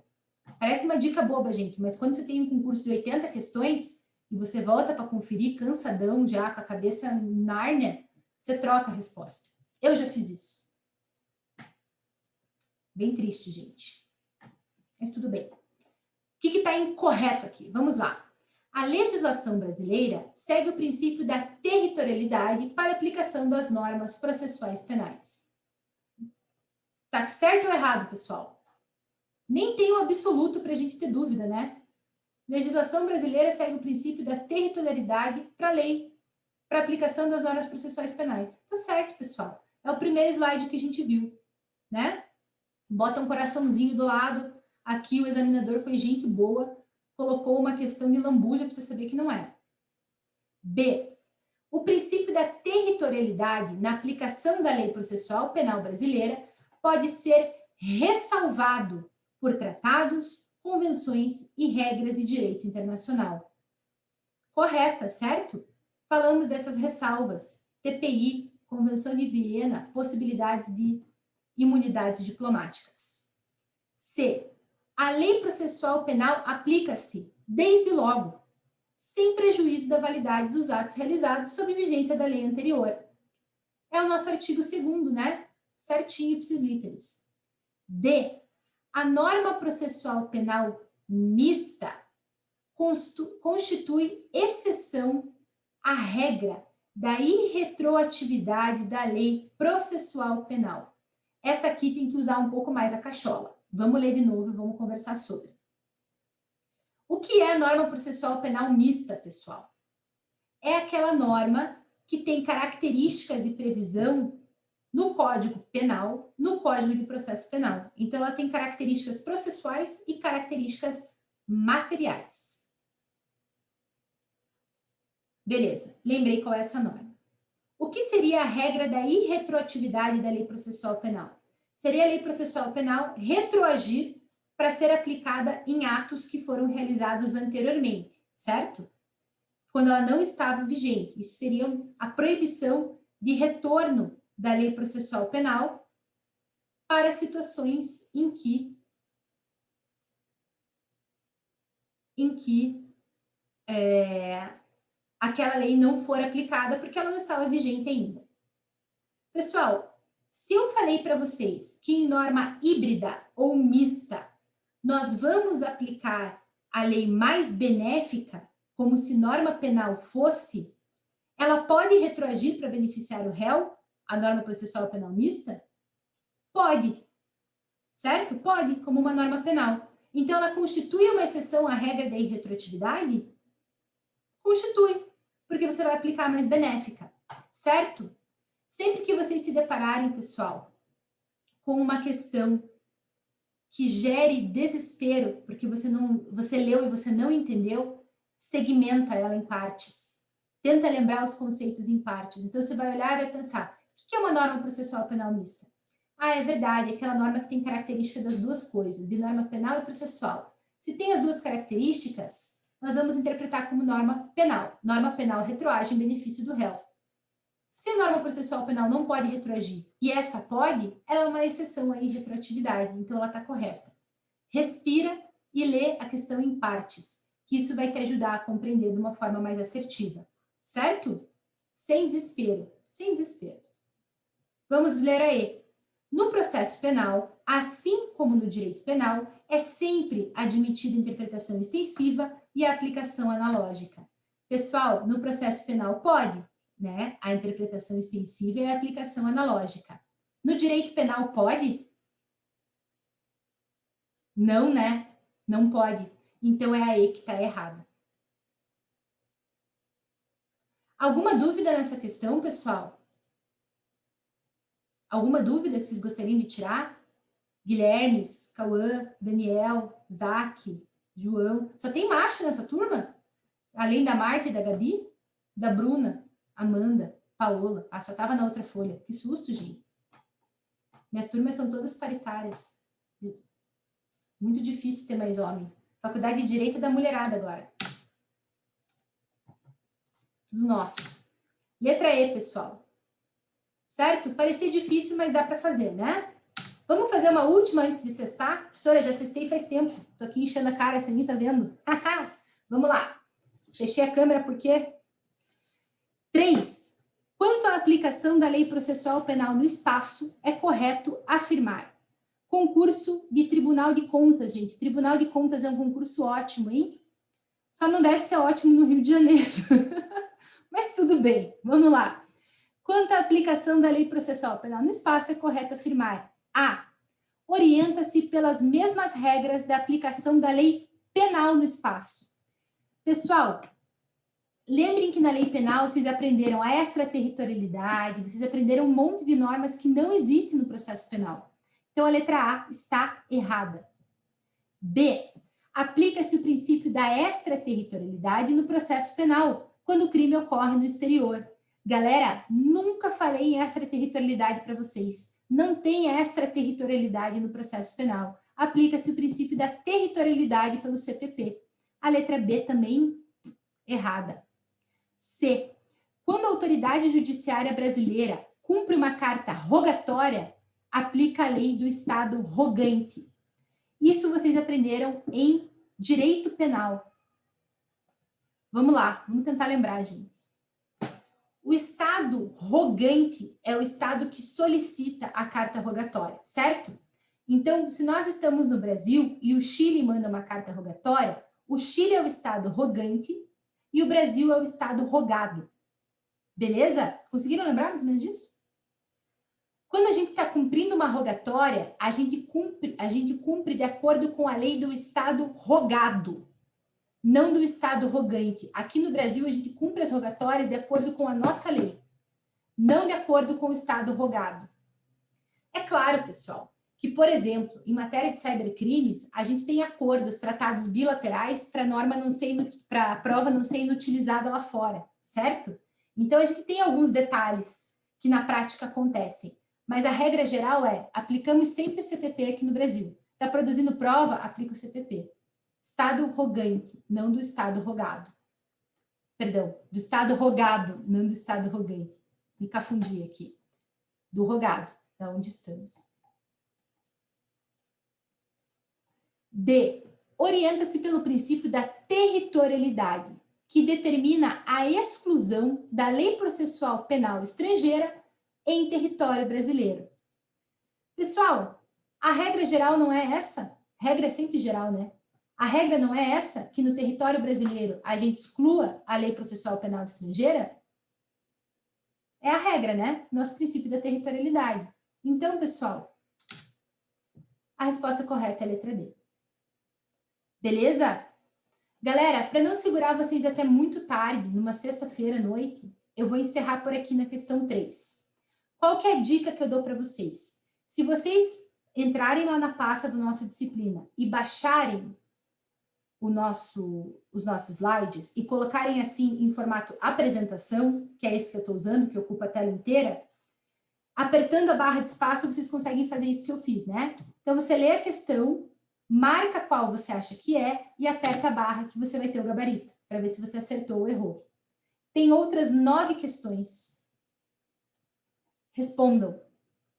Parece uma dica boba, gente, mas quando você tem um concurso de 80 questões e você volta para conferir cansadão já, com a cabeça Nárnia, você troca a resposta. Eu já fiz isso. Bem triste, gente. Mas tudo bem. O que está incorreto aqui? Vamos lá. A legislação brasileira segue o princípio da territorialidade para aplicação das normas processuais penais. Tá certo ou errado, pessoal? Nem tem o absoluto para a gente ter dúvida, né? Legislação brasileira segue o princípio da territorialidade para a lei, para aplicação das normas processuais penais. Tá certo, pessoal. É o primeiro slide que a gente viu, né? Bota um coraçãozinho do lado. Aqui o examinador foi gente boa, colocou uma questão de lambuja para você saber que não é. B. O princípio da territorialidade na aplicação da lei processual penal brasileira pode ser ressalvado por tratados, convenções e regras de direito internacional. Correta, certo? Falamos dessas ressalvas. TPI, Convenção de Viena, possibilidades de imunidades diplomáticas. C. A lei processual penal aplica-se, desde logo, sem prejuízo da validade dos atos realizados sob vigência da lei anterior. É o nosso artigo 2º, né? Certinho, ipsis literis. D. A norma processual penal mista constitui exceção à regra da irretroatividade da lei processual penal. Essa aqui tem que usar um pouco mais a cachola. Vamos ler de novo e vamos conversar sobre. O que é a norma processual penal mista, pessoal? É aquela norma que tem características e previsão no Código Penal, no Código de Processo Penal. Então, ela tem características processuais e características materiais. Beleza, lembrei qual é essa norma. O que seria a regra da irretroatividade da lei processual penal? Seria a lei processual penal retroagir para ser aplicada em atos que foram realizados anteriormente, certo? Quando ela não estava vigente. Isso seria a proibição de retorno da lei processual penal para situações em que aquela lei não for aplicada porque ela não estava vigente ainda. Pessoal, se eu falei para vocês que em norma híbrida ou mista nós vamos aplicar a lei mais benéfica, como se norma penal fosse, ela pode retroagir para beneficiar o réu, a norma processual penal mista? Pode, certo? Pode, como uma norma penal. Então, ela constitui uma exceção à regra da irretroatividade? Constitui, porque você vai aplicar a mais benéfica, certo? Sempre que vocês se depararem, pessoal, com uma questão que gere desespero, porque você leu e você não entendeu, segmenta ela em partes. Tenta lembrar os conceitos em partes. Então, você vai olhar e vai pensar, o que é uma norma processual penal mista? Ah, é verdade, é aquela norma que tem característica das duas coisas, de norma penal e processual. Se tem as duas características, nós vamos interpretar como norma penal. Norma penal retroage em benefício do réu. Se a norma processual penal não pode retroagir e essa pode, ela é uma exceção à irretroatividade, então ela está correta. Respira e lê a questão em partes, que isso vai te ajudar a compreender de uma forma mais assertiva, certo? Sem desespero, sem desespero. Vamos ler aí. No processo penal, assim como no direito penal, é sempre admitida interpretação extensiva e a aplicação analógica. Pessoal, no processo penal pode, né? A interpretação extensiva e a aplicação analógica. No direito penal pode? Não, né? Não pode. Então é aí que está errado. Alguma dúvida nessa questão, pessoal? Alguma dúvida que vocês gostariam de tirar? Guilhermes, Cauã, Daniel, Zac, João. Só tem macho nessa turma? Além da Marta e da Gabi? Da Bruna, Amanda, Paola. Ah, só estava na outra folha. Que susto, gente. Minhas turmas são todas paritárias. Muito difícil ter mais homem. Faculdade de Direito da mulherada agora. Tudo nosso. Letra E, pessoal. Certo? Parecia difícil, mas dá para fazer, né? Vamos fazer uma última antes de cestar? Professora, já cestei faz tempo. Tô aqui enchendo a cara, você nem tá vendo. Vamos lá. Fechei a câmera porque... 3. Quanto à aplicação da lei processual penal no espaço, é correto afirmar. Concurso de Tribunal de Contas, gente. Tribunal de Contas é um concurso ótimo, hein? Só não deve ser ótimo no Rio de Janeiro. Mas tudo bem, vamos lá. Quanto à aplicação da lei processual penal no espaço, é correto afirmar. A. Orienta-se pelas mesmas regras da aplicação da lei penal no espaço. Pessoal, lembrem que na lei penal vocês aprenderam a extraterritorialidade, vocês aprenderam um monte de normas que não existem no processo penal. Então, a letra A está errada. B. Aplica-se o princípio da extraterritorialidade no processo penal, quando o crime ocorre no exterior. Galera, nunca falei em extraterritorialidade para vocês. Não tem extraterritorialidade no processo penal. Aplica-se o princípio da territorialidade pelo CPP. A letra B também errada. C. Quando a autoridade judiciária brasileira cumpre uma carta rogatória, aplica a lei do Estado rogante. Isso vocês aprenderam em direito penal. Vamos lá, vamos tentar lembrar, gente. O Estado rogante é o Estado que solicita a carta rogatória, certo? Então, se nós estamos no Brasil e o Chile manda uma carta rogatória, o Chile é o Estado rogante e o Brasil é o Estado rogado. Beleza? Conseguiram lembrar mais ou menos disso? Quando a gente está cumprindo uma rogatória, a gente cumpre de acordo com a lei do Estado rogado. não do Estado rogante. Aqui no Brasil, a gente cumpre as rogatórias de acordo com a nossa lei, não de acordo com o Estado rogado. É claro, pessoal, que, por exemplo, em matéria de cybercrimes, a gente tem acordos, tratados bilaterais para a prova não ser inutilizada lá fora, certo? Então, a gente tem alguns detalhes que na prática acontecem, mas a regra geral é, aplicamos sempre o CPP aqui no Brasil. Está produzindo prova, aplica o CPP. Estado rogante, não do Estado rogado. Perdão, do Estado rogado, não do Estado rogante. Me confundi aqui. Do rogado, da onde estamos. D. Orienta-se pelo princípio da territorialidade, que determina a exclusão da lei processual penal estrangeira em território brasileiro. Pessoal, a regra geral não é essa? Regra é sempre geral, né? A regra não é essa, que no território brasileiro a gente exclua a lei processual penal estrangeira? É a regra, né? Nosso princípio da territorialidade. Então, pessoal, a resposta correta é a letra D. Beleza? Galera, para não segurar vocês até muito tarde, numa sexta-feira à noite, eu vou encerrar por aqui na questão 3. Qual que é a dica que eu dou para vocês? Se vocês entrarem lá na pasta da nossa disciplina e baixarem os nossos slides e colocarem assim em formato apresentação, que é esse que eu estou usando, que ocupa a tela inteira, apertando a barra de espaço, vocês conseguem fazer isso que eu fiz, né? Então, você lê a questão, marca qual você acha que é e aperta a barra que você vai ter o gabarito, para ver se você acertou ou errou. Tem outras 9 questões. Respondam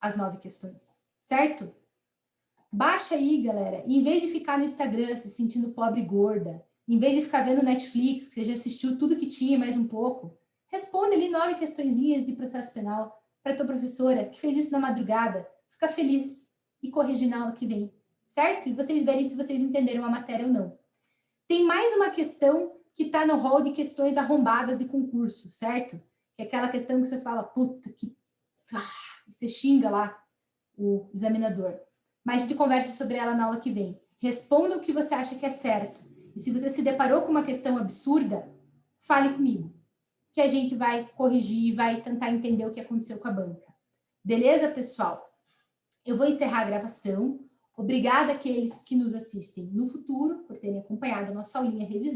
as 9 questões, certo? Baixa aí, galera. E em vez de ficar no Instagram se sentindo pobre e gorda, em vez de ficar vendo Netflix, que você já assistiu tudo que tinha, mais um pouco, responde ali 9 questõezinhas de processo penal para tua professora, que fez isso na madrugada. Fica feliz e corrigir na aula que vem, certo? E vocês verem se vocês entenderam a matéria ou não. Tem mais uma questão que está no rol de questões arrombadas de concurso, certo? Que é aquela questão que você fala, puta, que... você xinga lá o examinador. Mas a gente conversa sobre ela na aula que vem. Responda o que você acha que é certo. E se você se deparou com uma questão absurda, fale comigo, que a gente vai corrigir e vai tentar entender o que aconteceu com a banca. Beleza, pessoal? Eu vou encerrar a gravação. Obrigada àqueles que nos assistem no futuro, por terem acompanhado a nossa aulinha revisão.